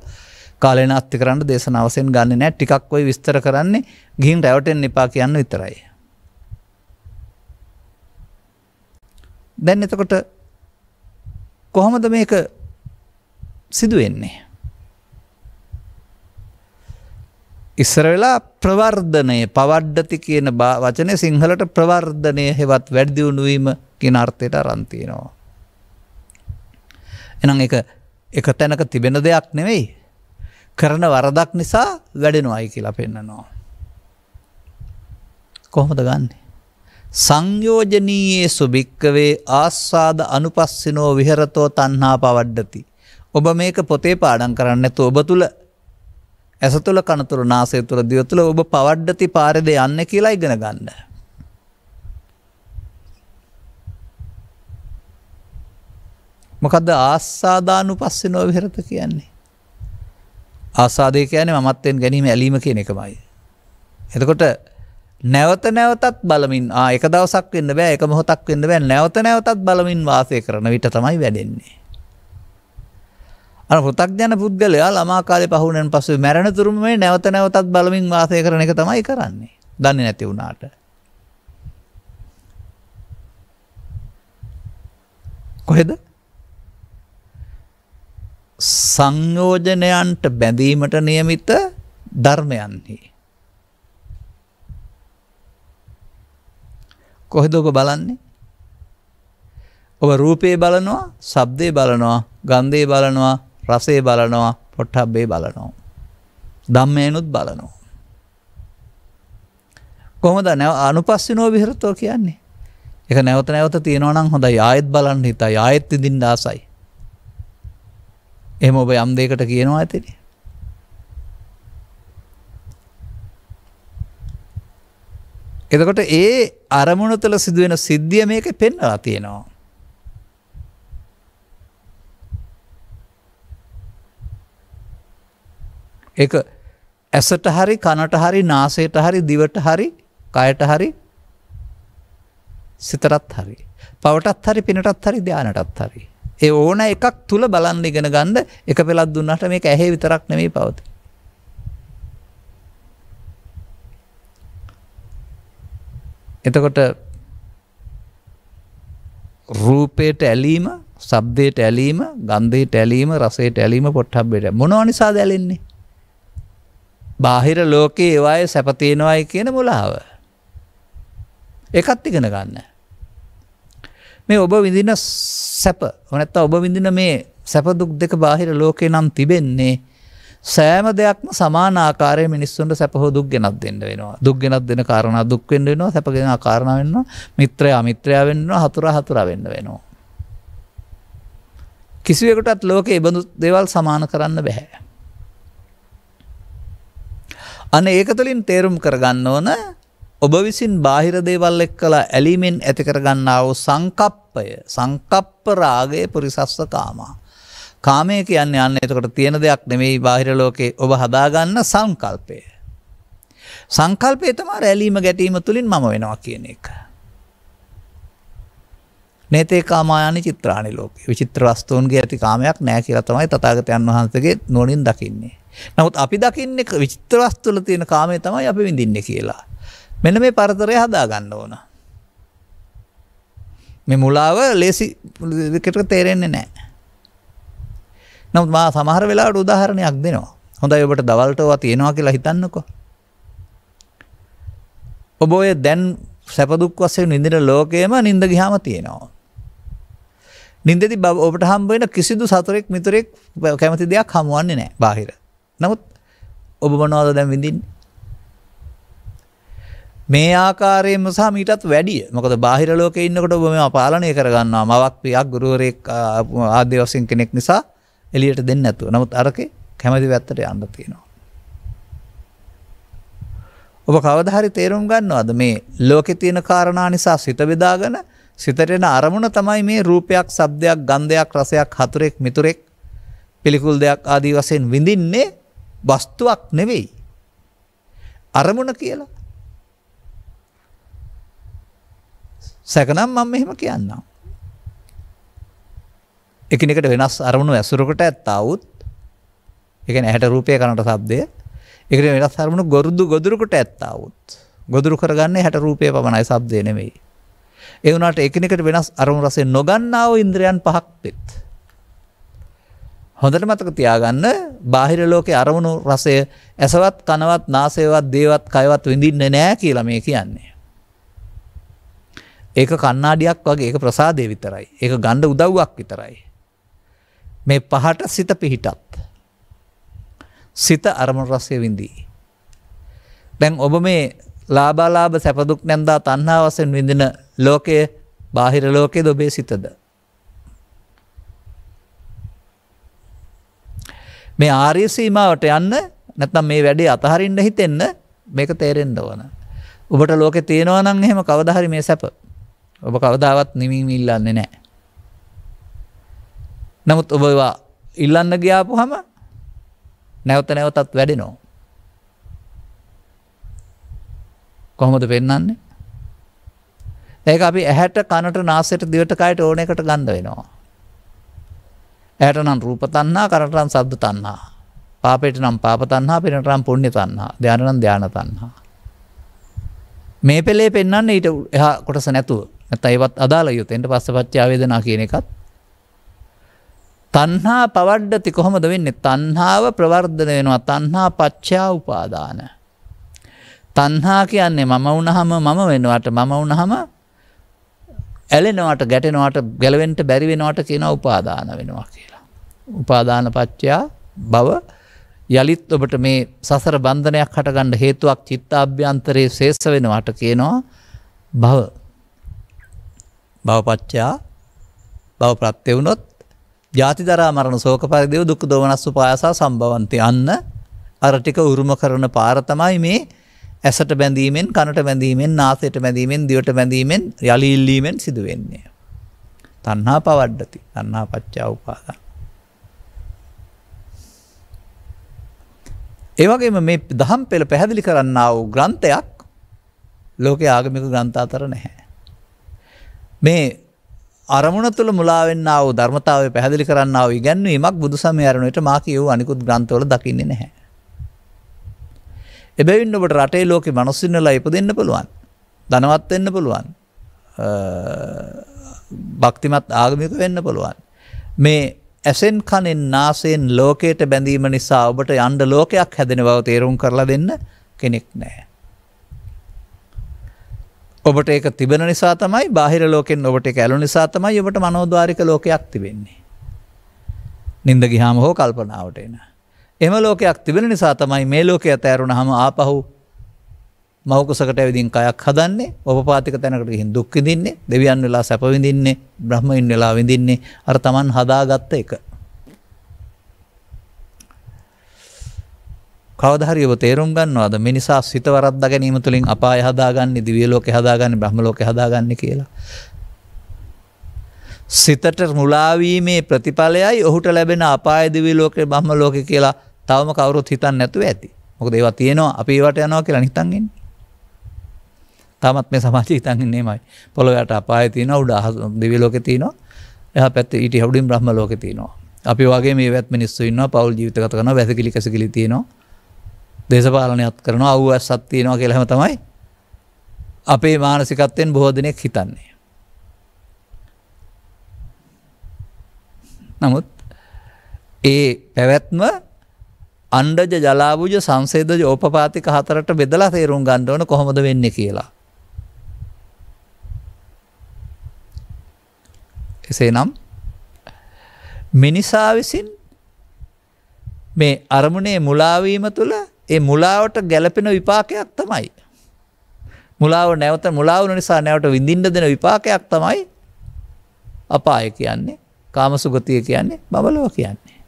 කාලේ නාස්ති කරන්න දේශනා වශයෙන් ගන්නෙ නැහැ. ටිකක් ඔය විස්තර කරන්නේ ගිහින් රැවටෙන්න එපා කියන්න විතරයි. දැන් එතකොට කොහොමද මේක සිදු වෙන්නේ? ඉස්සර වෙලා ප්‍රවර්ධනය, පවඩ්ඩති කියන වචනේ සිංහලට ප්‍රවර්ධනය හෙවත් වැඩි දියුණු වීම කියන අර්ථයට අරන් තියෙනවා. එහෙනම් ඒක එක තැනක තිබෙන දෙයක් නෙවෙයි. කරන වරදක් නිසා වැඩෙනවයි කියලා පෙන්නනවා. කොහොමද ගන්නෙ? සංයෝජනීයේ සුභික්කවේ ආස්වාද අනුපස්සිනෝ විහරතෝ තණ්හා පවඩ්ඩති. ඔබ මේක පොතේ පාඩම් කරන්නේ නැතුව ඔබ තුල ඇස තුල කන තුල නාසය තුල දිව තුල ඔබ පවඩ්ඩති පාරේද යන්නේ කියලා ඉගෙන ගන්න. මොකද්ද ආස්වාදානුපස්සිනෝ විහෙරත කියන්නේ? ආස්වාදේ කියන්නේ මමත්වෙන් ගැනීම ඇලීම කියන එකමයි. එතකොට නැවත නැවතත් බලමින් එක දවසක් වෙන්න බෑ එක මොහොතක් වෙන්න බෑ නැවත නැවතත් බලමින් වාසය කරන විට තමයි වැඩෙන්නේ. අර පෘථග්ජන පුද්ගලයා ළමා කාලේ පහුවෙන් පස්සේ මැරෙන තුරුම මේ නැවත නැවතත් බලමින් වාසය කරන එක තමයි කරන්නේ. දන්නේ නැති වුණාට. කොහෙද? සංයෝජනයන්ට බැඳීමට නියමිත ධර්මයන්හි. කොහෙද ඔබ බලන්නේ? ඔබ රූපේ බලනවා, ශබ්දේ බලනවා, ගන්ධේ බලනවා, රසේ බලනවා, පොට්ටබ්බේ බලනවා. ධම්මේනුත් බලනවා. කොහොමද අනුපස්සිනෝ විහෙරතෝ කියන්නේ? ඒක නැවත නැවත තියෙනවා නම් හොඳයි. ආයෙත් බලන්න හිතයි. ආයෙත් ඉදින්න ආසයි. එහෙම ඔබ යම් දෙයකට කියනවා ඇතිනේ. එතකොට ඒ අරමුණ තුළ සිදුවෙන සිද්ධිය මේකේ පෙන්වලා තියෙනවා. ඒක ඇසට හරි කනට හරි නාසයට හරි දිවට හරි කයට හරි සිතටත් හරි පවටත් හරි පිනටත් හරි ධානයටත් හරි ඒ ඕන එකක් තුල බලන්න ඉගෙන ගන්න එක පෙළක් දුන්නාට මේක ඇහි විතරක් නෙමෙයි පවතින. එතකොට රූපයට ඇලීම, ශබ්දයට ඇලීම, ගන්ධයට ඇලීම, රසයට ඇලීම, පොට්ටබ්බේට මොනවා නිසාද ඇලෙන්නේ? බාහිර ලෝකේ ඒවායේ සැප තියෙනවායි කියන මුලාව. ඒකත් ඉගෙන ගන්න. මේ ඔබ විඳින සැප නැත්නම් ඔබ විඳින මේ සැප දුක් දෙක බාහිර ලෝකේ නම් තිබෙන්නේ සෑම දෙයක්ම සමාන ආකාරයේ මිනිස්සුන්ට සැප හෝ දුක් ගෙනත් දෙන්න වෙනවා. දුක් ගෙනත් දෙන කාරණා දුක් වෙන්න වෙනවා, සැප ගෙන කාරණා වෙනවා, මිත්‍රයා මිත්‍රයා වෙන්න වෙනවා, හතුරා හතුරා වෙන්න වෙනවා. කිසිවෙකුටත් ලෝකේ බඳු දේවල් සමාන කරන්න බෑ. අනේ ඒක තුළින් තේරුම් කරගන්න ඕන ඔබ විසින් බාහිර දේවල් එක්කලා ඇලීමෙන් ඇති කරගන්නා වූ සංකප්ප රාගය පුරිසස්ස කාමා. කාමය කියන්නේ යන්නේ එතකොට තියෙන දෙයක් නෙමෙයි බාහිර ලෝකේ ඔබ හදාගන්න සංකල්පය. සංකල්පය තමයි ඇලීම ගැටීම තුලින් මම වෙනවා කියන එක. නේතේ කාමායනි චිත්‍රානි ලෝකේ. විචිත්‍ර වස්තුන්ගේ ඇති කාමයක් නැහැ කියලා තමයි තථාගතයන් වහන්සේගේ නුවණින් දකින්නේ. නමුත් අපි දකින්නේ විචිත්‍ර වස්තු වල තියෙන කාමය තමයි අපි විඳින්නේ කියලා. මෙන්න මේ පරතරය හදා ගන්න ඕන. මේ මුලාව ලේසි විකට තේරෙන්නේ නැහැ. නමුත් මා සමහර වෙලාවට උදාහරණයක් දෙනවා. හොඳයි ඔබට දවල්ටවා තියෙනවා කියලා හිතන්නකෝ. ඔබ ඔය දැන් සැප දුක් වශයෙන් නිදින ලෝකයේම නිින්ද ගියාම තියෙනවා. නිින්දෙදි ඔබට හම්බ වෙන කිසිදු සතුරෙක් මිතුරෙක් කැමති දෙයක් හමුවන්නේ නැහැ බාහිර. නමුත් ඔබ මොනවද දැන් විඳින්නේ? මේ ආකාරයෙන්ම සහ මීටත් වැඩිය. මොකද බාහිර ලෝකේ ඉන්නකොට ඔබ මේවා පාලනය කරගන්නවා. මවක් පියක් ගුරුවරයෙක් ආදී වශයෙන් කෙනෙක් නිසා එළියට දෙන්නේ නැතුව. නමුත් අරකේ කැමැති පැත්තට යන්න තියෙනවා. ඔබ කවදා හරි තේරුම් ගන්නවද මේ ලෝකේ තියෙන කාරණා නිසා සිත බෙදාගෙන සිතට එන අරමුණ තමයි මේ රූපයක්, ශබ්දයක්, ගන්ධයක්, රසයක්, හතුරෙක්, මිතුරෙක්, පිළිකුල් දෙයක් ආදී වශයෙන් විඳින්නේ වස්තුවක් නෙවෙයි. අරමුණ කියලා. සැකනම් මම මෙහෙම කියන්නම්. එකිනෙකට වෙනස් අරමුණු ඇසුරකට ඇත්තවුත් ඒ කියන්නේ ඇහැට රූපය කනට ශබ්දය ඒකට වෙනස් අරමුණු ගොදුරුකට ඇත්තවුත් ගොදුරු කරගන්නේ ඇහැට රූපය පමණයි ශබ්දය නෙමෙයි. ඒ වුණාට එකිනෙකට වෙනස් අරමුණු රසයෙන් නොගන්නා වූ ඉන්ද්‍රයන් පහක් පෙත්. හොඳට මතක තියාගන්න බාහිර ලෝකේ අරමුණු රසය ඇසවත් කනවත් නාසයවත් දේවත් කයවත් විඳින්නේ නැහැ කියලා මේ කියන්නේ. ඒක කණ්ණාඩියක් වගේ ඒක ප්‍රසාදේ විතරයි. ඒක ගන්න උදව්වක් විතරයි. මේ පහට සිත පිහිටත්. සිත අරමුණු රසය විඳී. දැන් ඔබ මේ ලාභාලාභ සැප දුක් නැන්දා තණ්හා වශයෙන් විඳින ලෝකයේ බාහිර ලෝකයේ ඔබේ සිතද මේ ආර්ය සීමාවට යන්න නැත්නම් මේ වැඩේ අතහරින්න හිතෙන්න මේක තේරෙන්න ඕන. ඔබට ලෝකේ තියෙනවා නම් එහෙම කවදා හරි මේ සැප ඔබ කවදාවත් නිමින් ඉල්ලන්නේ නැහැ. නමුත් ඔබ ඉල්ලන්න ගියාපුවම නැවත නැවතත් වැඩෙනවා. කොහොමද පෙන්වන්නේ? ඒක අපි ඇහැට කනට නාසයට දිවට කයට ඕන එකට ගන්න වෙනවා. ඇහැට නම් රූප තණ්හා, කනට නම් ශබ්ද තණ්හා, පාපයට නම් පාප තණ්හා, පිනට නම් පුණ්‍ය තණ්හා, ධානය නම් ධාන තණ්හා. මේ පෙළේ පෙන්වන්නේ ඊට එහා කොටස නැතුව. නැත්නම් ඒවත් අදාළ යුතෙන්ට පස්සපච්චය වේදනා කියන එකත් තණ්හා පවඩ්ඩති කොහොමද වෙන්නේ? තණ්හාව ප්‍රවර්ධන වෙනවා. තණ්හා පච්චා උපාදාන. තණ්හා කියන්නේ මම වුණාම මම වෙනවට, මම වුණාම ඇලෙනවට, ගැටෙනවට, ගැලවෙන්න බැරි වෙනවට කියනවා උපාදාන වෙනවා කියලා. උපාදාන පච්චා භව. යලිත් ඔබට මේ සසර බන්ධනයක් හටගන්න හේතුවක් චිත්තාභ්‍යන්තරයේ ශේෂ වෙනවට කියනවා භව. භවපච්චා භව ප්‍රත්‍ය වුණොත් ජාති දරා මරණ ශෝක පරිදේව දුක්ඛ දෝමනස් උපායසා සම්භවන්ති. අන්න අර ටික උරුම කරන පාර තමයි මේ ඇසට බැඳීමෙන්, කනට බැඳීමෙන්, නාසයට බැඳීමෙන්, දිවට බැඳීමෙන්, යලි ඉල්ලීමෙන් සිදු වෙන්නේ. තණ්හා පවඩ්ඩති. තණ්හා පච්චා උපාදාන. ඒ වගේම මේ දහම් පෙළ පැහැදිලි කරන්නා වූ ග්‍රන්ථයක් ලෝකයේ ආගමික ග්‍රන්ථ අතර නැහැ. මේ අරමුණ තුළ මුලා වෙන්නා වූ ධර්මතාවය පැහැදිලි කරන්නා වූ ඉගැන්වීමක් බුදුසමය අරණ විට මා කියවූ අනිකුත් ග්‍රන්ථවල දකින්නේ නැහැ. එබැවින් ඔබට රටේ ලෝකේ මිනිස්සුන් වෙලා ඉපදෙන්න පුළුවන්. ධනවත් වෙන්න පුළුවන්. භක්තිමත් ආගමික වෙන්න පුළුවන්. මේ ඇසෙන් කනෙන් නාසයෙන් ලෝකයට බැඳීම නිසා ඔබට යන්න ලෝකයක් හැදෙන බව තේරුම් කරලා දෙන්න කෙනෙක් නැහැ. ඔබට ඒක තිබෙන නිසා තමයි බාහිර ලෝකෙන් ඔබට ඒක ඇලුන නිසා තමයි ඔබට මනෝද්වාරික ලෝකයක් තිබෙන්නේ. නිින්ද ගියාම හෝ කල්පනාවට එන. එහෙම ලෝකයක් තිබෙන නිසා තමයි මේ ලෝකය ඇතෑරුණාම ආපහු මෞකසකට ඇවිදින් කයක් හදන්නේ, උපපාතික තැනකට ගිහින් දුක් විඳින්නේ, දෙවියන් වෙලා සැප විඳින්නේ, බ්‍රහ්මයින් වෙලා විඳින්නේ අර Taman හදාගත්ත එක. කවදා හරි ඔබ තේරුම් ගන්නවද මිනිසා සිත වරද්දා ගැනීම තුළින් අපාය හදාගන්නේ, දිව්‍ය ලෝකේ හදාගන්නේ, බ්‍රහ්ම ලෝකේ හදාගන්නේ කියලා? සිතට මුලා වීමේ ප්‍රතිඵලයයි ඔහුට ලැබෙන අපාය, දිව්‍ය ලෝකේ, බ්‍රහ්ම ලෝකේ කියලා තවම කවුරුත් හිතන්නේ නැතුව ඇති. මොකද ඒවා තියෙනවා, අපි ඒවට යනවා කියලා හිතන් ඉන්නේ. තාමත් මේ සමාජය හිතන් ඉන්නේ එමයයි. පොළොව යට අපාය තියෙනවා, උඩ දිව්‍ය ලෝකේ තියෙනවා, එහා පැත්තේ ඊට උඩින් බ්‍රහ්ම ලෝකේ තියෙනවා. අපි වගේ මේ වැත් මිනිස්සු ඉන්නවා, පෞල් ජීවිත ගත කරනවා, වැසිකිලි කැසිකිලි තියෙනවා, දේශපාලනයත් කරනවා, අවුස්සක් තියෙනවා කියලා හැම තමයි අපේ මානසිකත්වයෙන් බොහෝ දෙනෙක් හිතන්නේ. නමුත් ඒ පැවැත්ම අණ්ඩජ, ජලාබුජ, සංසේදජ, ඕපපාතික හතරට බෙදලා තේරුම් ගන්න ඕන කොහොමද වෙන්නේ කියලා. එසේනම් මිනිසා විසින් මේ අරමුණේ මුලා වීම තුළ ඒ මුලාවට ගැළපෙන විපාකයක් තමයි. මුලාව වුණ නිසා නැවත විඳින්න දෙන විපාකයක් තමයි අපාය කියන්නේ, කාමසුගතිය කියන්නේ, බබලව කියන්නේ.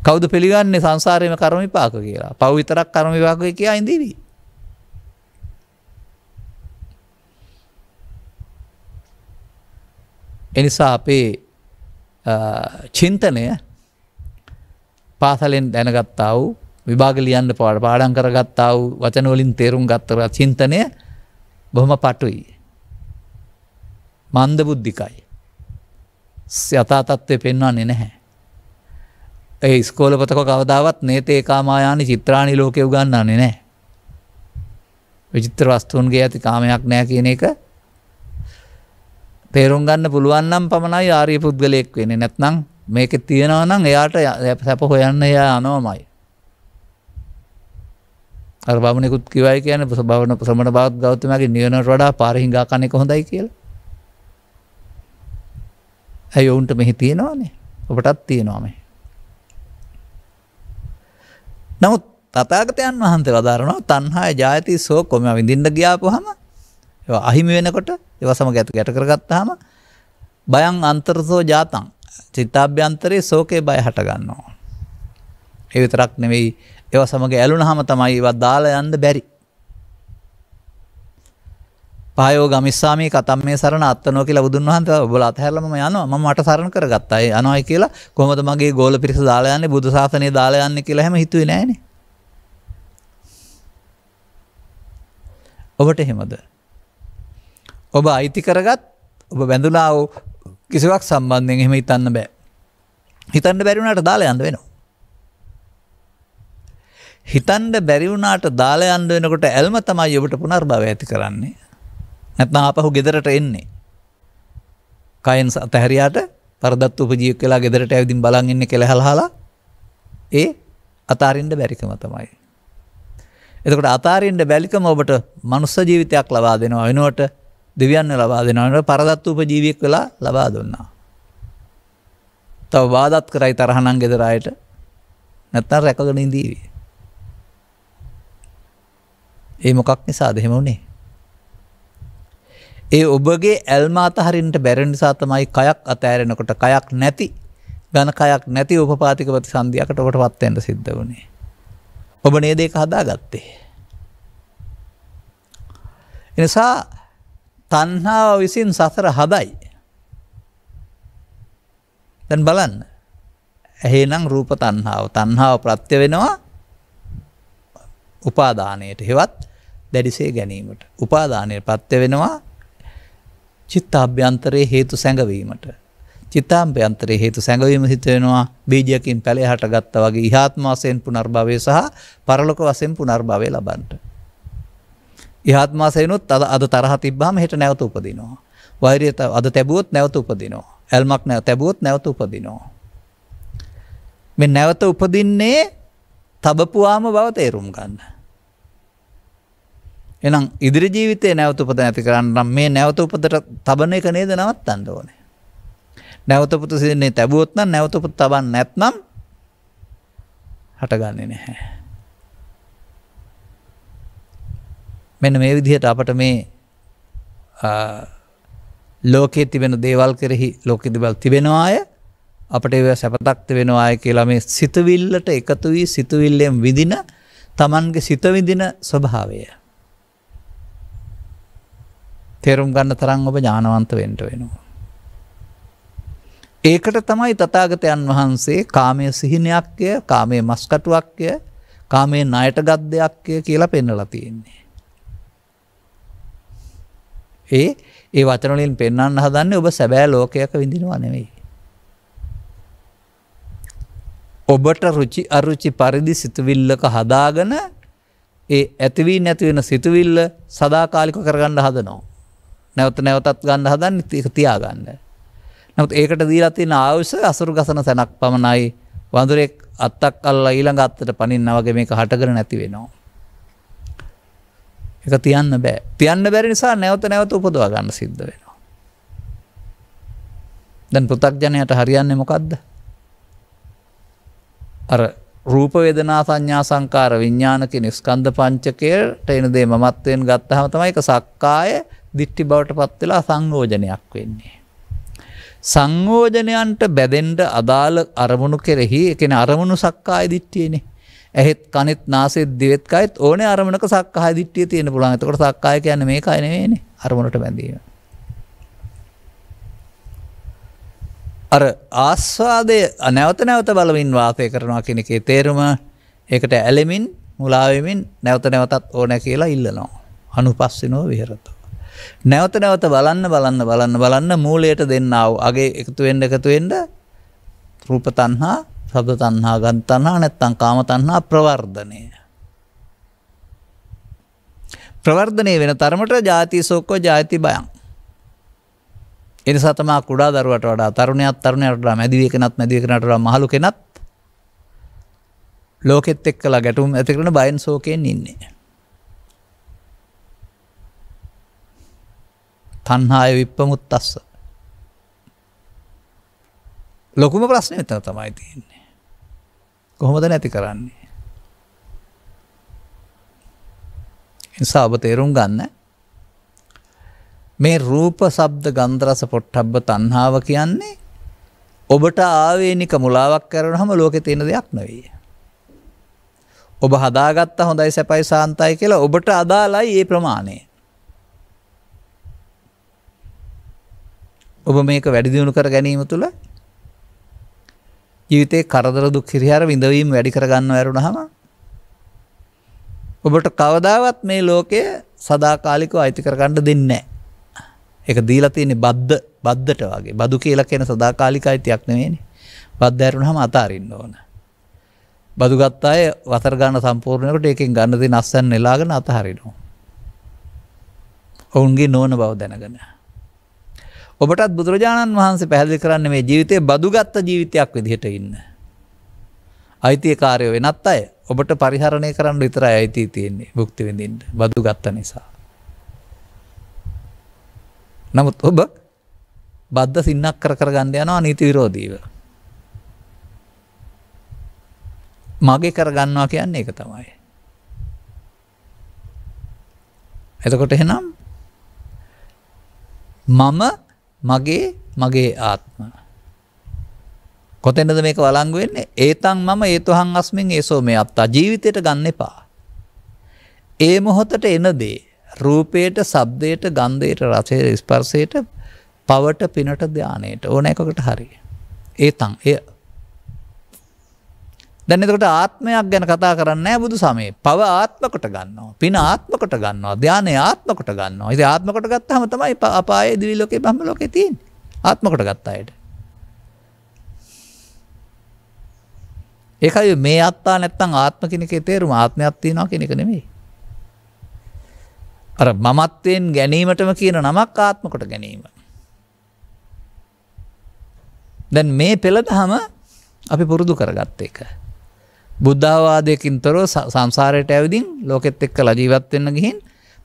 කවුද පිළිගන්නේ සංසාරේම කර්ම විපාක කියලා? පව් විතරක් කර්ම විපාක කියා ඉඳීවි. එනිසා අපේ චින්තනය පාසලෙන් දැනගත්තා වූ, විභාග ලියන්න පාඩම් කරගත්තා වූ, වචන වලින් තේරුම් ගත්ත චින්තනය බොහොම පටුයි. මන්ද බුද්ධිකයි. යථා තත්ත්වය පෙන්වන්නේ නැහැ. ඒ ඉස්කෝල පොතක කවදාවත් නේතේ කාමායානි චිත්‍රාණි ලෝකේ උගන්වන්නේ නැහැ. විචිත්‍ර වස්තුන්ගේ ඇති කාමයක් නැහැ කියන එක තේරුම් ගන්න පුළුවන් නම් පමණයි ආර්ය පුද්ගලයෙක් වෙන්නේ. නැත්නම් මේකේ තියනවා නම් එයාට සැප හොයන්න එයා යනවමයි. අර බමුණෙකුත් කිව්වයි කියන්නේ භවන ශ්‍රමණ බවත් ගෞතමයාගේ නිවනට වඩා පාර හිඟා කන එක හොඳයි කියලා. ඇයි උන්ට මෙහි තියෙනවනේ. ඔබටත් තියෙනවා මේ. නමුත් තථාගතයන් වහන්සේ වදාරනවා තණ්හාය ජායති සෝකෝ මේ විඳින්න ගියාපුවාම ඒවා අහිමි වෙනකොට ඒවා සමග ගැට කරගත්තාම බයං අන්තරසෝ ජාතං චිත්තාභ්‍යන්තරේ සෝකේ බය හට ගන්නවා. ඒ විතරක් නෙවෙයි ඒවා සමග ඇලුනහම තමයි ඒවා දාලා යන්න බැරි. පායෝ ගමිස්සාමි කතම්මේ සරණ අත්තනෝ කියලා බුදුන් වහන්සේ ඔබලා අතහැරලා මම යනවා මම මට සරණ කරගත්තා. ඒ යනවායි කියලා කොහොමද මගේ ගෝල පිරිස දාලා යන්නේ බුදු සාසනය දාලා යන්නේ කියලා හැම හිතුවේ නෑනේ. ඔබට එහෙමද? ඔබ අයිති කරගත් ඔබ බැඳුනා වූ කිසිවක් සම්බන්ධයෙන් එහෙම හිතන්න බෑ. හිතන්න බැරි වුණාට දාලා යන්න වෙනවා. හිතන්න බැරි වුණාට දාලා යන්න වෙනකොට ඇල්ම තමයි ඔබට පුනර්භවය ඇති කරන්නේ. නැත්නම් ආපහු ගෙදරට එන්නේ. කයෙන් අතහැරියාට පරදත්ත උපජීවක වෙලා ගෙදරට ඇවිදින් බලන් ඉන්නේ කියලා හලහලා ඒ අතාරින්න බැරිකම තමයි. එතකොට අතාරින්න බැලිකම ඔබට මනුස්ස ජීවිතයක් ලබා දෙනවා වෙනුවට දෙවියන් ලබා දෙනවා වෙනුවට පරදත්ත උපජීවියෙක් වෙලා ලබා දුන්නා. තව වාදත් කරයි තරහනම් ගෙදර ආයට නැත්නම් රැකගෙන ඉඳීවි. ඒ මොකක් නිසාද එහෙම උනේ? ඒ ඔබගේ ඇල්ම අතහරින්නට බැරි නිසා තමයි කයක් අතෑරෙනකොට කයක් නැති ඝන කයක් නැති උපපාතික ප්‍රතිසන්දියකට ඔබටපත් වෙන්න සිද්ධ වුනේ. ඔබ නේද ඒක හදාගත්තේ. එනිසා තණ්හාව විසින් සසර හදයි. දැන් බලන්න. එහෙනම් රූප තණ්හාව ප්‍රත්‍ය වෙනවා උපාදානයට හේවත් දැඩිසේ ගැනීමට. උපාදානයට ප්‍රත්‍ය වෙනවා චිත්තාභ්‍යන්තරයේ හේතු සැඟවීමට. චිත්තාභ්‍යන්තරයේ හේතු සැඟවීම සිට වෙනවා බීජයකින් පැලේ හටගත්තා වගේ ඉහාත්ම වශයෙන් පුනර්භවය සහ පරලෝක වශයෙන් පුනර්භවය ලබන්නට. ඉහාත්ම වශයෙන්ුත් අද තරහ තිබ්බාම හෙට නැවත උපදිනවා. වෛරය අද තැබුවොත් නැවත උපදිනවා. ඇල්මක් තැබුවොත් නැවත උපදිනවා. මේ නැවත උපදින්නේ තබපුවාම බව තේරුම් ගන්න. එහෙනම් ඉදිරි ජීවිතේ නැවත උපත නැති කරන්න නම් මේ නැවත උපතට තබන එක නේද නවත්තන්න ඕනේ. නැවත උපත සින්නේ තැබුවොත් නම් නැවත උපත තබන්න නැත්නම් හටගන්නේ නැහැ. මෙන්න මේ විදිහට අපට මේ ලෝකයේ තිබෙන දේවල් කෙරෙහි ලෝකයේ දේවල් තිබෙනවා අය අපට ඒව සැපතක් තිබෙනවා අය කියලා මේ සිතවිල්ලට එකතු වී සිතවිල්ලෙන් විඳින Tamanගේ සිත විඳින ස්වභාවය තේරුම් ගන්න තරම් ඔබ ඥානවන්ත වෙන්න වෙනවා. ඒකට තමයි තථාගතයන් වහන්සේ කාමයේ සිහිනයක්ය, කාමයේ මස්කටුවක්ය, කාමයේ ණයට ගත් දෙයක්ය කියලා පෙන්වලා තියෙන්නේ. ඒ වචන වලින් පෙන්වන්න හදන්නේ ඔබ සැබෑ ලෝකයක විඳිනවා නෙවෙයි. ඔබට රුචි අරුචි පරිදි සිතුවිල්ලක හදාගෙන ඒ ඇති වී නැති වෙන සිතුවිල්ල සදාකාලික කරගන්න හදනවා. නැවත නැවතත් ගන්න හදන්නේ ඒක තියාගන්න. නමුත් ඒකට දීලා තියෙන ආයුෂ අසුරු ගසන තැනක් පමණයි. වඳුරෙක් අත්තක් අල්ලලා ඊළඟ අත්තට පනින්නා වගේ මේක හටගෙන නැති වෙනවා. ඒක තියන්න බෑ. තියන්න බැරි නිසා නැවත නැවත උපදවා ගන්න සිද්ධ වෙනවා. දැන් පෘථග්ජනයට හරියන්නේ මොකද්ද? අර රූප වේදනා සංඥා සංකාර විඥාන කියන ස්කන්ධ පංචකයට එන දේ මමත්වෙන් ගත්තාම තමයි ඒක සක්කාය දිට්ඨි බවට පත් වෙලා සංයෝජනයක් වෙන්නේ. සංයෝජනයන්ට බැදෙන්න අදාළ අරමුණු කෙරෙහි ඒ කියන්නේ අරමුණු සක්කාය දිට්ඨියනේ. ඇහෙත් කනෙත් නාසෙත් දිවෙත් කයත් ඕනේ අරමුණක සක්කාය දිට්ඨිය තියෙන්න පුළුවන්. එතකොට සක්කාය කියන්නේ මේකයි නෙවෙයිනේ. අරමුණට බැඳීම. අර ආස්වාදයේ නැවත නැවත බලමින් වාසය කරනවා කියන එකේ තේරුම ඒකට ඇලෙමින් මුලා වෙමින් නැවත නැවතත් ඕනේ කියලා ඉල්ලනවා. අනුපස්සිනෝ විහෙරතෝ. නැවත නැවත බලන්න මූලයට දෙන්නා වූ අගේ එකතු වෙන්න රූප තණ්හා, ශබ්ද තණ්හා, ගන්ධ තණ්හා නැත්නම් කාම තණ්හා ප්‍රවර්ධනය වෙන තරමට ජාති සෝකෝ ජාති බයං. ඒ නිසා තමයි කුඩා දරුවට වඩා තරුණයට වඩා මැදි කෙනට වඩා මහලු කෙනත් ලෝකෙත් එක්කලා ගැටුම් ඇති කරන බයෙන් ශෝකයෙන් ඉන්නේ. තණ්හාය විප්පමුත්තස්ස. ලොකුම ප්‍රශ්නේ මෙතන තමයි තියෙන්නේ. කොහොමද නැති කරන්නේ? නිසා ඔබ තේරුම් ගන්න මේ රූප ශබ්ද ගන්ධ රස පොට්ටබ්බ තණ්හාව කියන්නේ ඔබට ආවේනික මුලාවක් කරනවම ලෝකේ තියෙන දෙයක් නෙවෙයි. ඔබ හදාගත්ත හොඳයි සැපයි සාන්තයි කියලා ඔබට අදාළයි ඒ ප්‍රමාණය. ඔබ මේක වැඩි දියුණු කර ගැනීම තුළ ජීවිතේ කරදර දුක් හිරිහැර විඳවීම වැඩි කර ගන්නව ඇරුණාම ඔබට කවදාවත් මේ ලෝකය සදාකාලිකව අයිති කර ගන්න දෙන්නේ නැහැ. ඒක දීලා තියෙන්නේ බද්දට වගේ. බදු කියලා කියන සදාකාලික අයිතියක් නෙවෙයිනේ. බද්ද ඇරුණාම අතාරින්න ඕන. බදු ගත්ත අය වතර ගන්න සම්පූර්ණයකට ඒකෙන් ගන්න දෙන අස්සන් නෙලාගෙන අතහරිනවා. ඔවුන්ගේ නොවන බව දැනගෙන. ඔබටත් බුදුරජාණන් වහන්සේ පැහැදිලි කරන්නේ මේ ජීවිතේ බදුගත් ජීවිතයක් විදිහට ඉන්න. අයිතිකාරයෝ වෙනත් අය ඔබට පරිහරණය කරන්න විතරයි අයිතිය තියෙන්නේ භුක්ති විඳින්න බදුගත් නිසා. නමුත් ඔබ බද්ද සින්නක් කර ගන්න යනවා නීති විරෝධීව. මගේ කර ගන්නවා කියන්නේ ඒක තමයි. එතකොට එහෙනම් මගේ ආත්ම කොතැනද මේක වළංගු වෙන්නේ? ඒතං මම ඒතොහං අස්මින් ඒසෝ මේ අත්තා. ජීවිතයට ගන්න එපා. ඒ මොහොතට එන දේ රූපයට, ශබ්දයට, ගන්ධයට, රසයට, ස්පර්ශයට, පවට, පිනට, ධානයට ඕන එකකට හරි. ඒතං එය. දැන් එතකොට ආත්මයක් ගැන කතා කරන්නේ නැහැ බුදු සමයේ. පව ආත්ම කොට ගන්නවා. පින ආත්ම කොට ගන්නවා. ධානය ආත්ම කොට ගන්නවා. ඉතින් ආත්ම කොට ගත්තාම තමයි අපායේ දිවි ලෝකේ බ්‍රහ්ම ලෝකේ තියෙන්නේ. ආත්ම කොට ගත්ත අයට. ඒකයි මේ අත්තා නැත්තම් ආත්ම කියන එකේ තේරුම ආත්මයක් තියනවා කියන එක නෙමෙයි. අර මමත්වයෙන් ගැනීමටම කියන නමක් ආත්ම කොට ගැනීම. දැන් මේ පෙළදහම අපි පුරුදු කරගත්ත එක. බුද්ධාවාදයකින් තොරව සංසාරයට ඇවිදින් ලෝකෙත් එක්කලා ජීවත් වෙන්න ගිහින්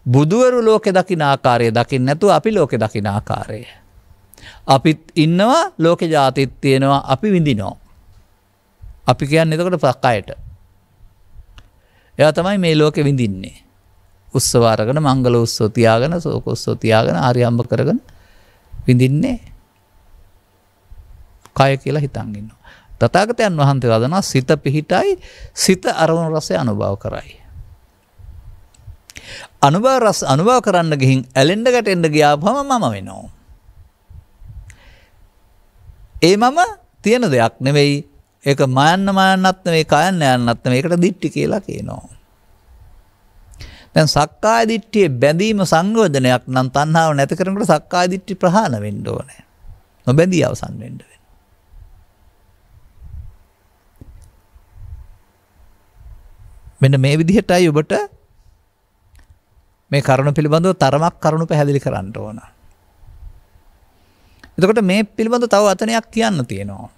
බුදුවරු ලෝකෙ දකින ආකාරය දකින්න නැතුව අපි ලෝකෙ දකින ආකාරය. අපිත් ඉන්නවා ලෝකෙ ජාතිත් තියෙනවා අපි විඳිනවා. අපි කියන්නේ එතකොට පක්කයට. එයා තමයි මේ ලෝකෙ විඳින්නේ. උත්සව අරගෙන මංගල උත්සව තියාගෙන ශෝක උත්සව තියාගෙන ආරියම්බ කරගෙන විඳින්නේ. කය කියලා හිතන් ඉන්නවා. තථාගතයන් වහන්සේ වදනවා සිත පිහිටයි සිත අරමුණු රසය අනුභව කරයි. අනුභව කරන්න ගිහින් ඇලෙන්න ගැටෙන්න ගියාපම මම වෙනවා. ඒ මම තියෙන දෙයක් නෙවෙයි. ඒක මායන්නත් නෙවෙයි කයන්න යන්නත් නෙවෙයි. ඒකට දිට්ඨි කියලා කියනවා. දැන් සක්කාය දිට්ඨියේ බැඳීම සංයෝජනයක් නම් තණ්හාව නැති කරනකොට සක්කාය දිට්ඨි ප්‍රහාණ වෙන්න ඕනේ. නොබැඳී අවසන් වෙන්න වෙනවා. මෙන්න මේ විදිහටයි ඔබට මේ කරුණ පිළිබඳව තරමක් කරුණු පැහැදිලි කරන්න ඕන. එතකොට මේ පිළිබඳව තව වචනයක් කියන්න තියෙනවා.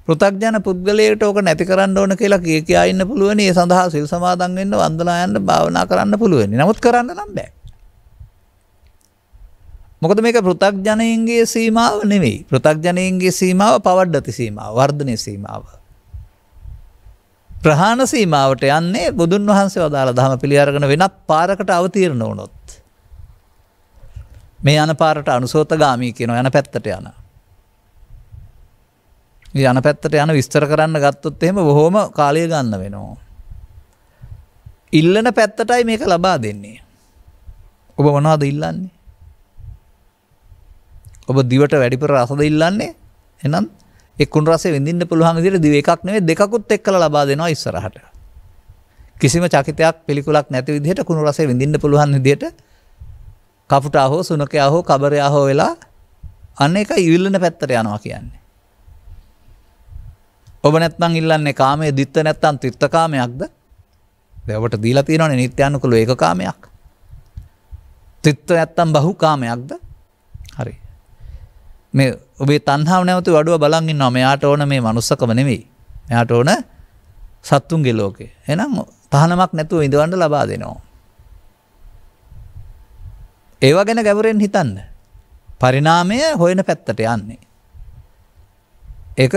පෘථග්ජන පුද්ගලයාට ඕක නැති කරන්න ඕන කියලා කියා ඉන්න පුළුවන්. ඒ සඳහා සිල් සමාදන් වෙන්න, වන්දනා යන්න, භාවනා කරන්න පුළුවන්. නමුත් කරන්න නම් බෑ. මොකද මේක පෘථග්ජනයන්ගේ සීමාව නෙවෙයි. පෘථග්ජනයන්ගේ සීමාව පවඩ්ඩති සීමාව, වර්ධනයේ සීමාව. ප්‍රහාණ සීමාවට යන්නේ බුදුන් වහන්සේ වදාළ ධර්ම පිළිඅරගෙන වෙනත් පාරකට අවතීර්ණ වුණොත්. මේ යන පාරට අනුසෝතගාමී කියනවා යන පැත්තට යන. මේ යන පැත්තට යන විස්තර කරන්න ගත්තොත් එහෙම බොහොම කාලය ගන්න වෙනවා. ඉල්ලන පැත්තටයි මේක ලබා දෙන්නේ. ඔබ මොනවද ඉල්ලන්නේ? ඔබ දිවට වැඩිපුර රසද ඉල්ලන්නේ? එහෙනම් ඒ කුණු රසය විඳින්න පුළුවන් විදිහට දිව එකක් නෙවෙයි දෙකකුත් එක්කලා ලබා දෙනවා ඉස්සරහට. කිසිම චකිතයක් පිළිකුලක් නැති විදිහට කුණු රසය විඳින්න පුළුවන් විදිහට කපුටා හෝ සුනකයා හෝ කබරයා හෝ වෙලා අන්න එක ඉල්ලන පැත්තට යනවා කියන්නේ. ඔබ නැත්නම් ඉල්ලන්නේ කාමයේ දිත්ත නැත්නම් තිත්ත කාමයක්ද? දැන් ඔබට දීලා තියෙනවනේ නිත්‍යානුකූල ඒක කාමයක්. තිත්ත නැත්නම් බහු කාමයක්ද? හරි. මේ ඔබේ තණ්හාව නැවතු වඩුව බලන් ඉන්නවා. මෙයාට ඕන මේ මනුස්සකම නෙවෙයි. මෙයාට ඕන සත්තුන්ගේ ලෝකේ. එහෙනම් තහනමක් නැතුව ඉඳවන්න ලබා දෙනවා. ඒව ගැන ගැඹුරෙන් හිතන්න. පරිණාමය හොයන පැත්තට යන්නේ. ඒක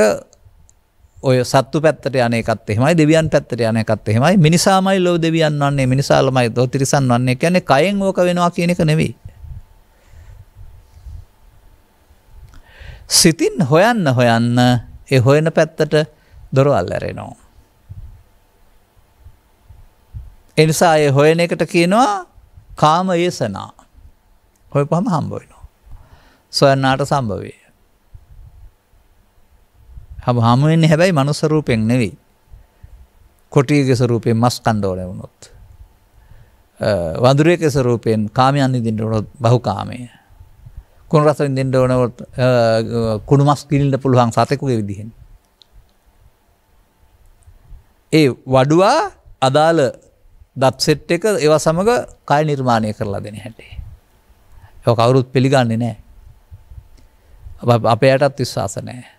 ඔය සත්තු පැත්තට යන එකත් එහෙමයි දෙවියන් පැත්තට යන එකත් එහෙමයි මිනිසාමයි ලෝ දෙවියන් වන්නේ මිනිසාලමයි දෝ තිරිසන් වන්නේ කියන්නේ කයෙන් ඕක වෙනවා කියන එක නෙවෙයි. සිතින් හොයන්න ඒ හොයන පැත්තට දොරවල් ඇරෙනවා. ඒ නිසා ඒ හොයන එකට කියනවා කාම යේසනා. හොයපුවම හම්බ වෙනවා. සොයන්නාට සම්භවේ. හමු වෙන්නේ හැබැයි මනුස්ස රූපෙන් නෙවෙයි. කොටියගේ ස්වරූපයෙන් මස් කන්න ඕනේ වුණොත්. වඳුරේගේ ස්වරූපයෙන් කාමයන් විඳින්න උනොත් බහුකාමය. කුණු රස විඳින්න උනොත් කුණු මස් කිලින්න පුළුවන් සතෙකුගේ විදිහෙන්. ඒ වඩුවා අදාළ දත් සෙට් එක ඒවා සමග කාය නිර්මාණය කරලා දෙන හැටි. ඒක කවුරුත් පිළිගන්නේ නැහැ. අපේ යටත් විශ්වාස නැහැ.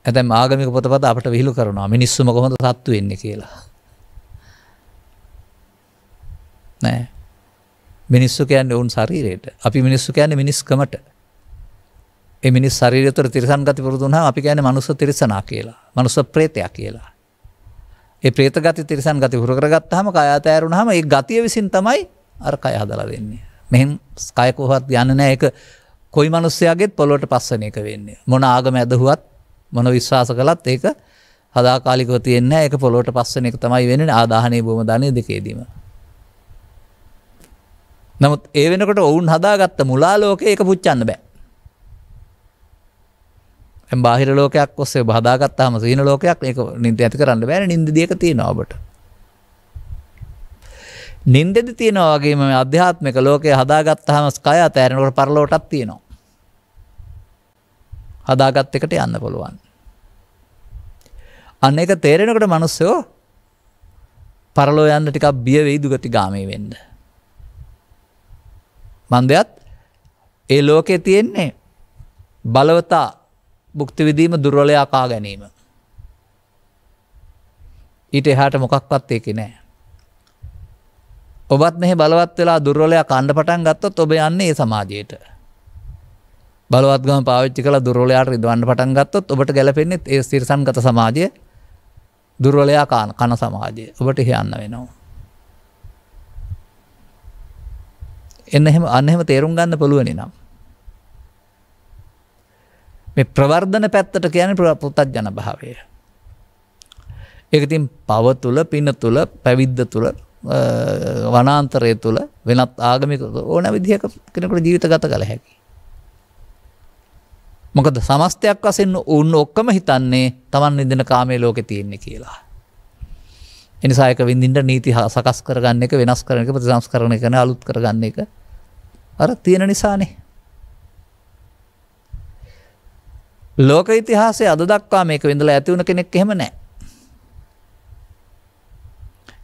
ඇතැම් ආගමික පොතපත අපට විහිළු කරනවා මිනිස්සුම කොහොමද සත්තු වෙන්නේ කියලා. නෑ. මිනිස්සු කියන්නේ උන් ශරීරයට. අපි මිනිස්සු කියන්නේ මිනිස්කමට. ඒ මිනිස් ශරීරය තුළ තිරිසන් ගති පුරුදු වුණාම අපි කියන්නේ මනුස්ස තිරිසනා කියලා. මනුස්ස ප්‍රේතයා කියලා. ඒ ප්‍රේත ගති තිරිසන් ගති හුරු කරගත්තාම කය අතෑරුණාම ඒ ගතිය විසින් තමයි අර කය හදලා දෙන්නේ. මෙහෙන් කය කොහොමවත් යන්නේ නැහැ. ඒක කොයි මිනිස්සයාගෙත් පොළොවට පස්සන එක වෙන්නේ. මොන ආගම ඇදහුවත් මොන විශ්වාස කළත් ඒක හදාකාලිකව තියෙන්නේ නැහැ. ඒක පොළොවට පස්සන එක තමයි වෙන්නේ ආදාහනීය භූම දානීය දෙකේදීම. නමුත් ඒ වෙනකොට ඔවුන් හදාගත්ත මුලා ලෝකේ ඒක පුච්චන්න බෑ. එම් බාහිර ලෝකයක් ඔස්සේ හදාගත්තාම සීන ලෝකයක් ඒක නින්ද ඇති කරන්න බෑනේ. නින්දදී ඒක තියෙනවා ඔබට. නින්දෙදි තියෙනවා වගේම මේ අධ්‍යාත්මික ලෝකේ හදාගත්තාම කය අතෑරෙනකොට පරලෝකටත් තියෙනවා. හදාගත් එකට යන්න පුළුවන්. අන්න ඒක තේරෙනකොට මිනිස්සු පරලෝ යන්න ටිකක් බිය වෙයි දුගති ගාමී වෙන්න. මන්දයත් ඒ ලෝකේ තියෙන්නේ බලවතා භුක්ති විඳීම දුර්වලයා කා ගැනීම. ඊට එහාට මොකක්වත් ඒකේ නැහැ. ඔබත් මෙහි බලවත් වෙලා දුර්වලයා කන්න පටන් ගත්තොත් ඔබ යන්නේ ඒ සමාජයට. බලවත්කම පාවිච්චි කළා දුර්වලයාට රිදවන්න පටන් ගත්තොත් ඔබට ගැලපෙන්නේ ඒ තිරසන්ගත සමාජය දුර්වලයා කන සමාජය. ඔබට එහෙ යන්න වෙනවා. අන්න එහෙම තේරුම් ගන්න පුළුවනි නම්. මේ ප්‍රවර්ධන පැත්තට කියන්නේ පුතත්ජන භාවය. ඒක ඉතින් පව තුල, පින තුල, පැවිද්ද තුල, වනාන්තරය තුල වෙනත් ආගමික ඕන විදිහක කෙනෙකුට ජීවිත ගත කළ හැකියි. මොකද සමස්තයක් වශයෙන් උන් ඔක්කොම හිතන්නේ Taman විඳින කාමයේ ලෝකේ තියෙන්නේ කියලා. ඒ නිසා ඒක විඳින්න නීති සකස් කරගන්න එක, වෙනස් කරන එක, ප්‍රතිසංස්කරණ කරන අලුත් කරගන්න එක අර තියෙන නිසානේ. ලෝක ඉතිහාසයේ අද දක්වා මේක විඳලා ඇති වුණ කෙනෙක් එහෙම නැහැ.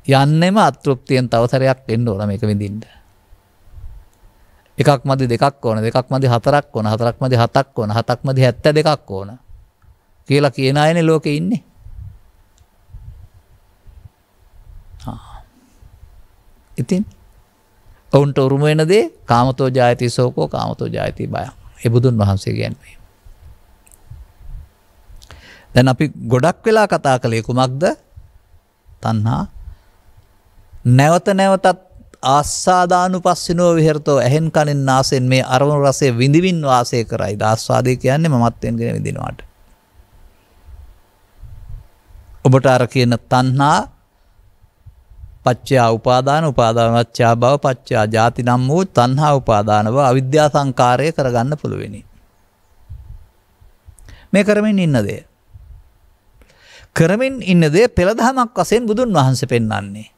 යන්නෙම අතෘප්තියෙන් තව සැරයක් එන්න ඕන මේක විඳින්න. එකක් මදි දෙකක් ඕන, දෙකක් මදි හතරක් ඕන, හතරක් මදි හතක් ඕන, හතක් මදි 72ක් ඕන කියලා කියන අයනේ ලෝකේ ඉන්නේ. ඉතින් ඔවුන්ට උරුම වෙන දේ කාමතෝ ජායති සෝකෝ කාමතෝ ජායති බය. ඒ බුදුන් වහන්සේ කියන්නේ. දැන් අපි ගොඩක් වෙලා කතා කළේ කුමක්ද? තණ්හා. නැවත නැවතත් ආස්වාදානුපස්සිනෝ විහෙරතෝ ඇහෙන් කනෙන් නාසයෙන් මේ අරමුණු රසය විඳින්න වාසය කරයි. ආස්වාදේ කියන්නේ මමත්වෙන් ගෙන විඳිනවාට. ඔබට අර කියන තණ්හා පච්චයා උපාදාන, උපාදාන පච්චයා භව, පච්චයා ජාති නම් වූ තණ්හා උපාදානව අවිද්‍යා සංකාරය කරගන්න පුළුවෙනි. මේ කරමින් ඉන්න දේ. කරමින් ඉන්න දේ පෙළදහමක් වශයෙන් බුදුන් වහන්සේ පෙන්වන්නේ.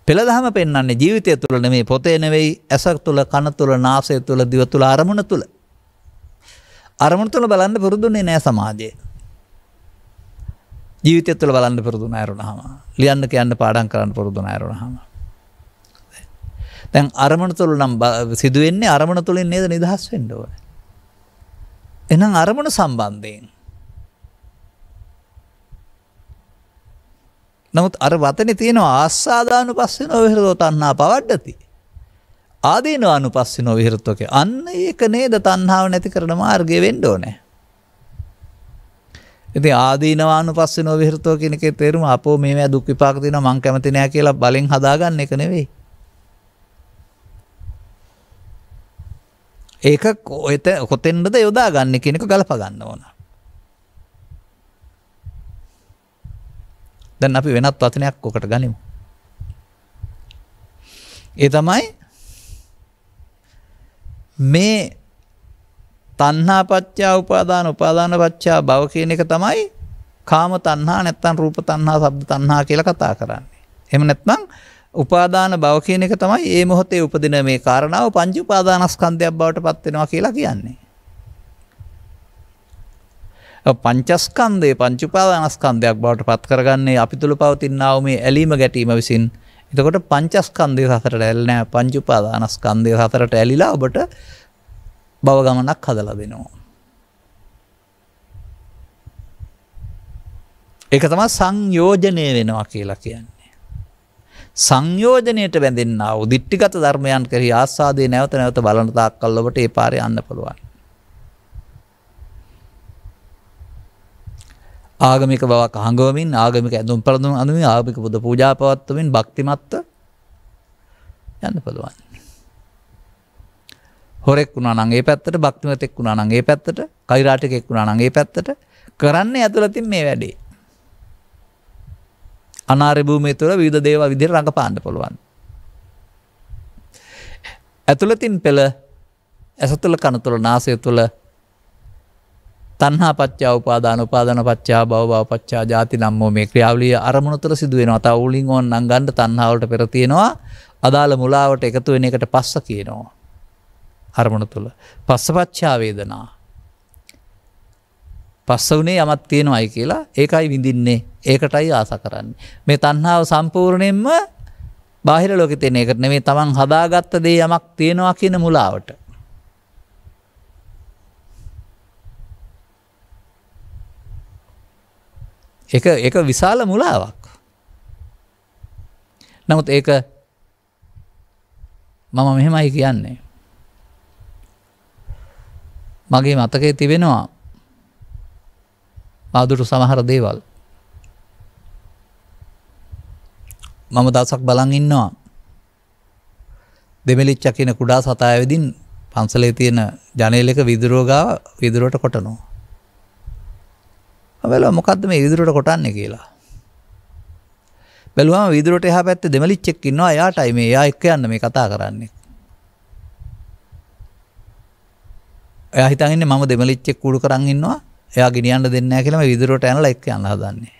පෙළදහම පෙන්වන්නේ ජීවිතය තුළ නෙමෙයි, පොතේ නෙවෙයි, ඇස තුළ, කන තුළ, නාසය තුළ, දිව තුළ, අරමුණ තුළ. අරමුණ තුළ බලන්න පුරුදුන්නේ නැහැ සමාජයේ. ජීවිතය තුළ බලන්න පුරුදු නැරුණාම, ලියන්න කියන්න පාඩම් කරන්න පුරුදු නැරුණාම. දැන් අරමුණ තුළ නම් සිදුවෙන්නේ අරමුණ තුළින් නේද නිදහස් වෙන්න ඕනේ. එහෙනම් අරමුණ සම්බන්ධයෙන්. නමුත් අර වතනේ තියෙනවා ආස්වාදානුපස්සිනෝ විහෙරතෝ තණ්හා පවඩ්ඩති. ආදීනවානුපස්සිනෝ විහෙරතෝ කිය. අන්න ඒක නේද තණ්හාව නැති කරන මාර්ගය වෙන්න ඕනේ. ඉතින් ආදීනවානුපස්සිනෝ විහෙරතෝ කියන එකේ තේරුම අපෝ මේවා දුක් විපාක තියෙනවා මං කැමති නෑ කියලා බලෙන් හදාගන්න එක නෙවෙයි. ඒක කොතෙන්ද යොදාගන්නේ කියන එක ගලප ගන්න ඕන. දැන් අපි වෙනත් වචනයක් ඔකට ගනිමු. ඒ තමයි මේ තණ්හා පත්‍ය උපාදාන උපාදාන පත්‍ය භව කියන එක තමයි කාම තණ්හා නැත්නම් රූප තණ්හා ශබ්ද තණ්හා කියලා කතා කරන්නේ. එහෙම නැත්නම් උපාදාන භව කියන එක තමයි මේ මොහොතේ උපදින මේ කාරණාව පංච උපාදානස්කන්ධයක් බවට පත් වෙනවා කියලා කියන්නේ. පංචස්කන්ධේ පංච උපාදානස්කන්ධයක් බවට පත් කරගන්නේ අපි තුල පවතිනා වූ මේ ඇලීම ගැටීම විසින්. එතකොට පංචස්කන්ධයේ හතරට ඇලිලා නැහැ පංච උපාදානස්කන්ධයේ හතරට ඇලිලා ඔබට භව ගමනක් හදලා දෙනවා. ඒක තමයි සංයෝජනය වෙනවා කියලා කියන්නේ. සංයෝජනයට බැඳෙන්නා වූ දිට්ඨිගත ධර්මයන් කෙරෙහි ආස්වාදයේ නැවත නැවත බලන තාක්කල් ඔබට ඒ පාරේ යන්න පුළුවන්. ආගමික බවක් අහංගවමින් ආගමික ඇඳුම් පැළඳුම් අඳිමින් ආගමික බුදු පූජා පවත්වමින් භක්තිමත්ව යන්න පුළුවන්. හොරෙක් වුණා නම් ඒ පැත්තට, භක්තිමතෙක් වුණා නම් ඒ පැත්තට, කෛරාටිකෙක් වුණා නම් ඒ පැත්තට කරන්නේ ඇතුළතින් මේ වැඩේ. අනාර්ය භූමිය තුළ විවිධ දේවල් විදිහට රඟපාන්න පුළුවන්. ඇතුළතින් පෙළ ඇස තුළ, කන තුළ, නාසය තුළ තණ්හා පත්‍ය උපාදාන උපාදාන පත්‍ය භව භව පත්‍ය ජාති නම් මේ ක්‍රියාවලිය අරමුණු තුළ සිදු වෙනවා. තව උලින් ඕන නම් ගන්න තණ්හාවලට පෙර තියෙනවා. අදාළ මුලාවට එකතු වෙන එකට පස්ස කියනවා. අරමුණු තුළ පස්සපච්චා වේදනා. පස්ස උනේ යමක් තියෙනවායි කියලා ඒකයි විඳින්නේ. ඒකටයි ආස කරන්නේ. මේ තණ්හාව සම්පූර්ණයෙන්ම බාහිර ලෝකෙ තියෙන එකට නෙමෙයි තමන් හදාගත්ත දේ යමක් තියෙනවා කියන මුලාවට. ඒක විශාල මුලාවක්. නමුත් ඒක මම මෙහෙමයි කියන්නේ. මගේ මතකයේ තිබෙනවා ආදුරු සමහර දේවල්. මම දවසක් බලන් ඉන්නවා. දෙමෙලිච්ච කියන කුඩා සතා ඇවිදින් පන්සලේ තියෙන ජනේලයක විදුරුව ගාව විදුරුවට කොටනවා. බැලුවා මොකද්ද මේ විදුරුවට කොටන්නේ කියලා. බැලුවාම විදුරුවට එහා පැත්තේ දෙමලිච්චෙක් ඉන්නවා. එයාටයි මේ එයා එක්ක යන්න මේ කතා කරන්නේ. එයා හිතන් ඉන්නේ මම දෙමලිච්චෙක් කුඩු කරන් ඉන්නවා. එයා ගෙනියන්න දෙන්නේ නැහැ කියලා මේ විදුරුවට ඇනලා එක්ක යන්න හදන්නේ.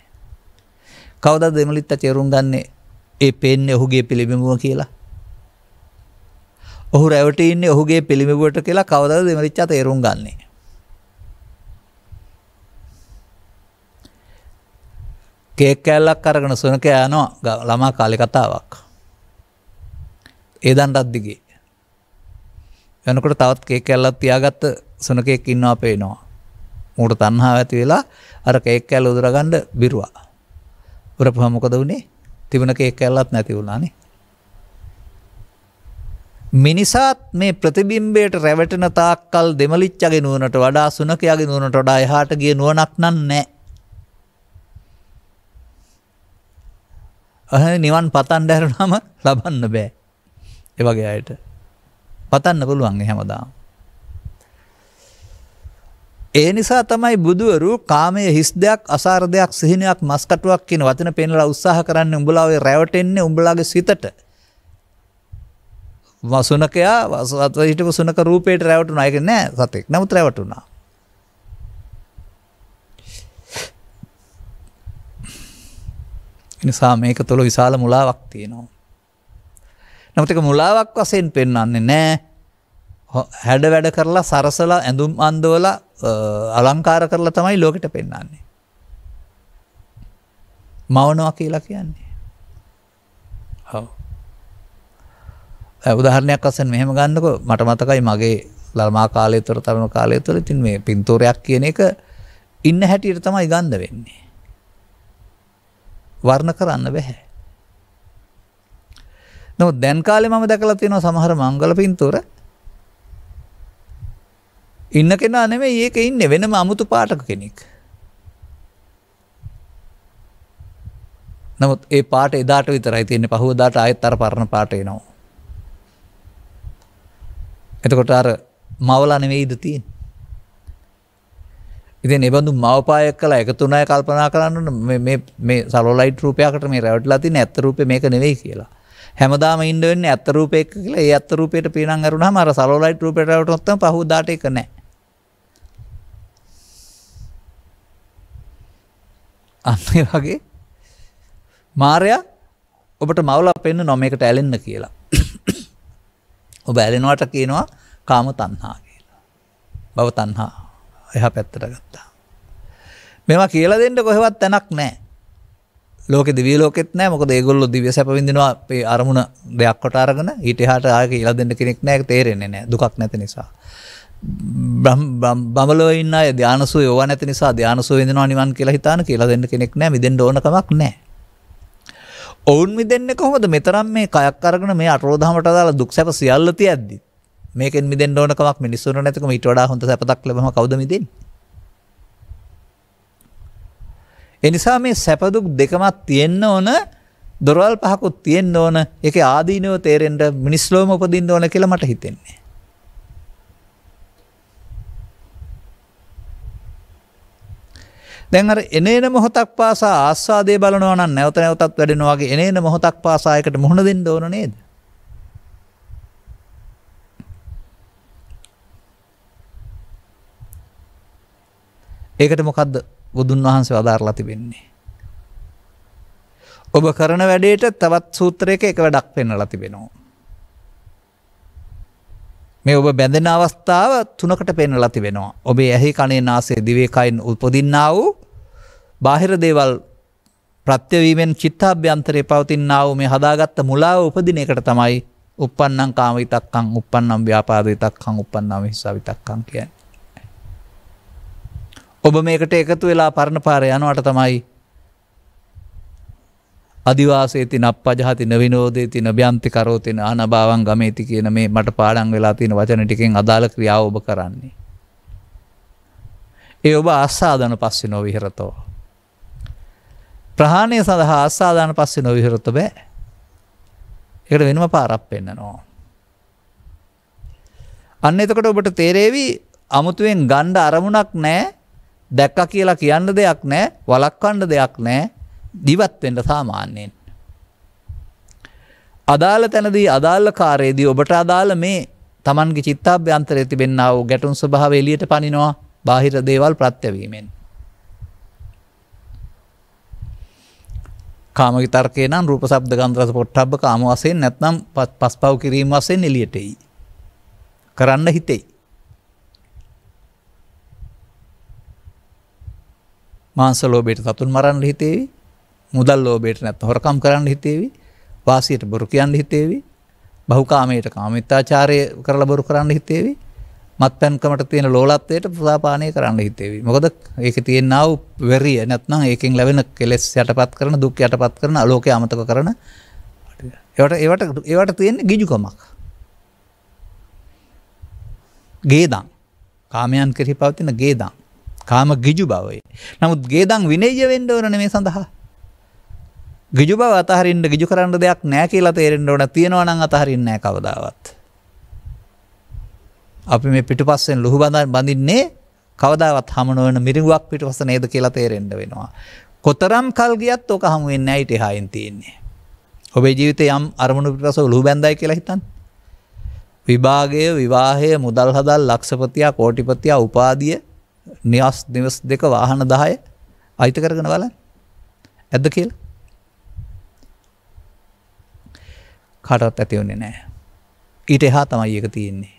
කවදාද දෙමලිච්ච තේරුම් ගන්නේ ඒ පේන්නේ ඔහුගේ පිළිබිඹුව කියලා? ඔහු රැවටි ඉන්නේ ඔහුගේ පිළිබිඹුවට කියලා කවදාද දෙමලිච්ච තේරුම් ගන්නේ? කේක් කෑල්ලක් අරගෙන සුනකයා යනවා ළමා කාලේ කතාවක්. ඒ දණ්ඩක් දිගේ. යනකොට තවත් කේක් කෑල්ලක් තියාගත්ත සුනකෙක් ඉන්නවා පේනවා. මූට තණ්හාව ඇති වෙලා අර කේක් කෑල්ල උදුරගන්න බිරුවා. උරපුවා මොකද වුනේ? තිබුණ කේක් කෑල්ලක් නැති වුණානේ. මිනිසාත් මේ ප්‍රතිබිම්බයට රැවටෙන තාක්කල් දෙමලිච්චගේ නුවණට වඩා සුනකයාගේ නුවණට වඩා එහාට ගිය නුවණක් නැහැ. නිවන් පතන්න හැරුණාම ලබන්න බෑ. ඒ වගේ අයට පතන්න පුළුවන් හැමදාම. ඒ නිසා තමයි බුදුවරු කාමයේ හිස් දෙයක්, අසාර දෙයක්, සිහිනයක්, මස්කටුවක් කියන වචන පෙන්නලා උත්සාහ කරන්නේ උඹලා ඔය රැවටෙන්නේ උඹලාගේ සිතට. වසුනකයා හිටපු සුනක රූපේට රැවටුණා. ඒක නෑ සතෙක්. නමුත් රැවටුණා. නිසා මේක තුළ විශාල මුලාවක් තියෙනවා. නමුත් ඒක මුලාවක් වශයෙන් පෙන්වන්නේ නැහැ. හැඩ වැඩ කරලා සරසලා ඇඳුම් අන්දවලා අලංකාර කරලා තමයි ලෝකෙට පෙන්වන්නේ. මවනවා කියලා කියන්නේ. ඔව්. උදාහරණයක් වශයෙන් මෙහෙම ගන්නකො මට මතකයි මගේ ළමා කාලය තුර තරුණ කාලය තුර ඉතින් මේ පින්තූරයක් කියන එක ඉන්න හැටියට තමයි ගන්න වෙන්නේ. වර්ණ කරන්න බෑ. නමුත් දැන් කාලේ මම දැකලා තියෙනවා සමහර මංගල පින්තූර ඉන්න කෙනා නෙමෙයි ඒකේ ඉන්නේ වෙනම අමුතු පාටක කෙනෙක්. නමුත් ඒ පාට එදාට විතරයි තියෙන්නේ. පහුවදාට ආයෙත් අර පරණ පාට එනවා. එතකොට අර මවලා නෙවෙයිද තියෙන්නේ. ඉතින් ඒ බඳු මවපායක් කළා එකතු නැය කල්පනා කරන්න මේ සලෝලයිට් රූපයකට මේ රැවටිලා තියෙන ඇත්ත රූපේ මේක නෙවෙයි කියලා. හැමදාම ඉන්න වෙන්නේ ඇත්ත රූපේ එක්ක කියලා. ඒ ඇත්ත රූපේට පීනන් අරුණාම අර සලෝලයිට් රූපේට රැවටුනොත් තමයි පහුවදාට එක නැහැ. අන්න ඒ වගේ මාර්යා ඔබට මවලා පෙන්නනවා මේකට ඇලෙන්න කියලා. ඔබ ඇලෙනවට කියනවා කාම තණ්හා කියලා. භව තණ්හා එහා පැත්තට ගත්තා. මේවා කියලා දෙන්න කොහෙවත් තැනක් නැහැ. ලෝකෙ දිව්‍ය ලෝකෙත් නැහැ. මොකද ඒගොල්ලෝ දිව්‍ය සැප විඳිනවා අපේ අරමුණ දෙයක් කොට අරගෙන ඊට එහාට ආයෙ කියලා දෙන්න කෙනෙක් නැහැ. ඒක තේරෙන්නේ නැහැ. දුකක් නැති නිසා. බඹලෝ ඉන්න අය ධානසෝ යෝව නැති නිසා ධානසෝ විඳිනවා නිවන් කියලා හිතාන කියලා දෙන්න කෙනෙක් නැහැ. මිදෙන්න ඕන කමක් නැහැ. ඔවුන් මිදෙන්නේ කොහොමද? මෙතරම් මේ කයක් අරගෙන මේ අටලෝදහමට දාලා දුක් සැප සියල්ල තියද්දි මේකෙන් මිදෙන්න ඕන කමක් මිනිස්සුන්ට නැතිකම ඊට වඩා හොඳ සැපතක් ලැබෙම කවුද මිදෙන්නේ? ඒ නිසා මේ සැප දුක් දෙකම තියෙන්න ඕන, දොරවල් පහකුත් තියෙන්න ඕන. ඒකේ ආදීනව තේරෙන්න මිනිස් ලෝම උපදින්න ඕන කියලා මට හිතෙන්නේ. දැන් අර එනේන මොහොතක් පාසා ආස්වාදයේ බලනවා නම් නැවත නැවතත් වැඩෙනවා වගේ එනේන මොහොතක් පාසා එකට මුහුණ දෙන්න ඕන නේද? ඒකට මොකද්ද බුදුන් වහන්සේ වදාරලා තිබෙන්නේ? ඔබ කරන වැඩේට තවත් සූත්‍රයක එක වැඩක් පෙන්වලා තිබෙනවා. මේ ඔබ බැඳෙන අවස්ථාව තුනකට පෙන්වලා තිබෙනවා. ඔබේ ඇහි කනේ නාසයේ දිවේ කයින් උපදින්නා වූ බාහිර දේවල් ප්‍රත්‍යවීමෙන් චිත්තාභ්‍යන්තරේ පවතිනා වූ මේ හදාගත්ත මුලාව උපදින එකට තමයි uppannam කාම විතක්කං, uppannam ව්‍යාපාද විතක්කං, uppannam හිස්සා විතක්කං කියන්නේ. ඔබ මේකට එකතු වෙලා පරණ පාරේ යනවට තමයි අදිවාසේති නප්පජහති නවිනෝදේති නබ්‍යන්ති කරෝති අනභවං ගමේති කියන මේ මට පාඩම් වෙලා තියෙන වචන ටිකෙන් අදාළ ක්‍රියාව ඔබ කරන්නේ. ඒ ඔබ ආස්වාදන පස්සිනෝ විහෙරතෝ. ප්‍රහාණය සඳහා ආස්වාදන පස්සිනෝ විහෙරතෝ බෑ. ඒකට වෙනම පාරක් පෙන්නනවා. අන්න එතකොට ඔබට තේරෙවි අමුතුවෙන් ගණ්ඩ අරමුණක් නැහැ. දැක්කා කියලා කියන්න දෙයක් නැහැ. වළක්වන්න දෙයක් නැහැ. දිවත් වෙන්න සාමාන්‍යයෙන්. අදාළ තැනදී අදාළ කාර්යයේදී ඔබට අදාළ මේ Tamanගේ චිත්තාභ්‍යන්තරයේ තිබෙනා වූ ගැටුම් ස්වභාවය එළියට පනිනවා බාහිර දේවල් ප්‍රත්‍යවීමෙන්. කාම විතර්කේ නම් රූප ශබ්ද ගන්ධ රස පොට්ටබ්බ කාම වශයෙන් නැත්නම් පස්පව් කිරීම වශයෙන් එළියට එයි. කරන්න හිතෙයි. මාංශ ලෝභයට සතුන් මරන්න හිතේවි. මුදල් ලෝභයට නැත්නම් හොරකම් කරන්න හිතේවි. වාසියට බොරු කියන්න හිතේවි. බහුකාමයට කාමීත්‍යාචාරය කරලා බොරු කරන්න හිතේවි. මත්පැන්කමට තියෙන ලෝලත්වයට පුසාපානය කරන්න හිතේවි. මොකද ඒකේ තියෙනා වූ වෙරිය නැත්නම් ඒකෙන් ලැබෙන කෙලෙස් යටපත් කරන දුක් යටපත් කරන අලෝකය අමතක කරන ඒවට තියෙන ගිජුකමක්. ගේදම්. කාමයන් කෙරෙහි පවතින ගේදම්. කාම ගිජු බවයි. නමුත් ගේදම් විනය්‍ය වෙන්න ඕන නෙමේ සඳහා. ගිජු බව අතහරින්න ගිජු කරන්න දෙයක් නැහැ කියලා තේරෙන්න ඕන. තියනවා නම් අතහරින්නේ නැහැ කවදාවත්. අපි මේ පිටුපස්සෙන් ලුහු බඳින්නේ කවදාවත් හමු නොවන මිරිඟුවක් පිටුපස්ස නේද කියලා තේරෙන්න වෙනවා. කොතරම් කල් ගියත් ඔක හමු වෙන්නේ නැහැ ඊට එහායින් තියෙන්නේ. ඔබේ ජීවිතේ යම් අරමුණු පිටුපස්ස ලුහු බැඳයි කියලා හිතන්න. විභාගය, විවාහය, මුදල් හදල්, ලක්ෂපතියා, කෝටිපතියා, උපාධිය, නිවස් දෙක, වාහන 10 අයිති කරගෙන බලන්න. ඇද්ද කියලා? කාටවත් ඇති වෙන්නේ නැහැ. ඊට එහා තමයි ඒක තියෙන්නේ.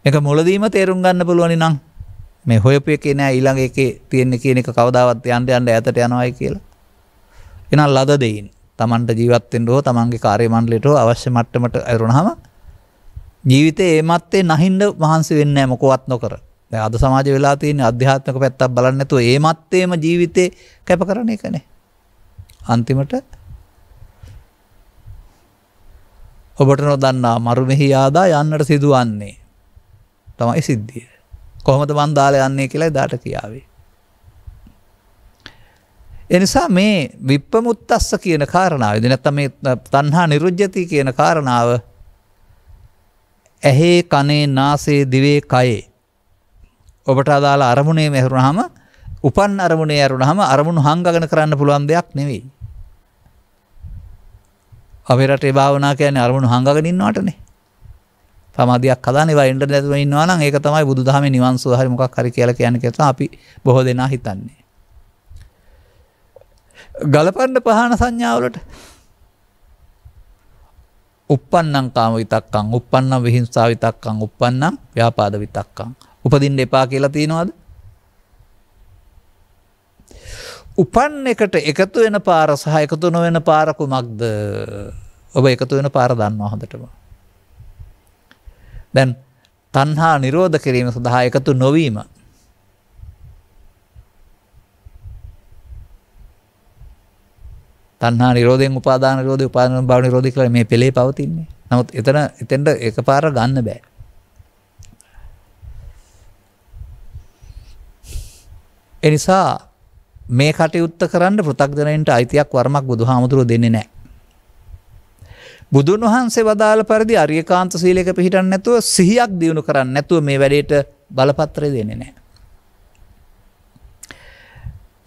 මේක මුලදීම තේරුම් ගන්න පුළුවන් නම් මේ හොයපු එකේ නෑ ඊළඟ එකේ තියෙන කියන එක කවදාවත් යන්න ඈතට යනවායි කියලා. එහෙනම් ලද දෙයින් Tamanට ජීවත් වෙන්න ඕ Tamanගේ කාර්ය මණ්ඩලයට අවශ්‍ය මට්ටමට අරුණාම ජීවිතේ ඒ මත්තේ නැහින්න මහන්සි වෙන්නේ නැහැ මොකවත් නොකර. දැන් අද සමාජය වෙලා තියෙන අධ්‍යාත්මික පැත්තක් බලන්නේ නැතුව ඒ මත්තේම ජීවිතේ කැප කරන එකනේ. අන්තිමට ඔබට නොදන්නා මරුමෙහි ආදා යන්නට සිදුවන්නේ තමයි සිද්ධිය. කොහොමද මන් දාලා යන්නේ කියලා එදාට කියාවේ. එනිසා මේ විප්පමුත්තස්ස කියන කාරණාව නැත්නම් මේ තණ්හා නිරුද්ධති කියන කාරණාව ඇහි කනේ නාසයේ දිවේ කයේ ඔබට අදාළ අරමුණේ මෙහුණාම උපන් අරමුණේ ඇරුණාම අරමුණු හංගගෙන කරන්න පුළුවන් දෙයක් නෙවෙයි. අපේ රටේ භාවනා කියන්නේ අරමුණු හංගගෙන ඉන්නවටනේ. සමාධියක් හදාන ඒවා ඉන්ටර්නෙට් වල ඉන්නවා නම් ඒක තමයි බුදුදහමේ නිවන් සුව හරි මොකක් හරි කියලා කියන්නේ කියලා අපි බොහෝ දෙනා හිතන්නේ. ගලපන්න පහන සංඥාවලට uppannam කාම විතක්කං uppannam විහිංසා විතක්කං uppannam ව්‍යාපාද විතක්කං උපදින්න එපා කියලා තියෙනවද? උපන් එකට එකතු වෙන පාර සහ එකතු නොවන පාර කුමක්ද? ඔබ එකතු වෙන පාර දන්නවා හොඳටම. දැන් තණ්හා නිරෝධ කිරීම සඳහා එකතු නොවීම තණ්හා නිරෝධයෙන් උපාදාන නිරෝධය උපාදාන භව නිරෝධය කියලා මේ පෙළේ පවතින්නේ. නමුත් එතෙන්ට එකපාර ගන්න බෑ. ඒ නිසා මේ කටයුත්ත කරන්න පෘථග්ජනයින්ට අයිතියක් වරමක් බුදුහාමුදුරුවෝ දෙන්නේ නැහැ. බුදුන් වහන්සේ වදාළ පරිදි අරියකාන්ත සීලයක පිළිපදින්න නැතුව සිහියක් දියුණු කරන්නේ නැතුව මේ වැඩේට බලපත්‍රය දෙන්නේ නැහැ.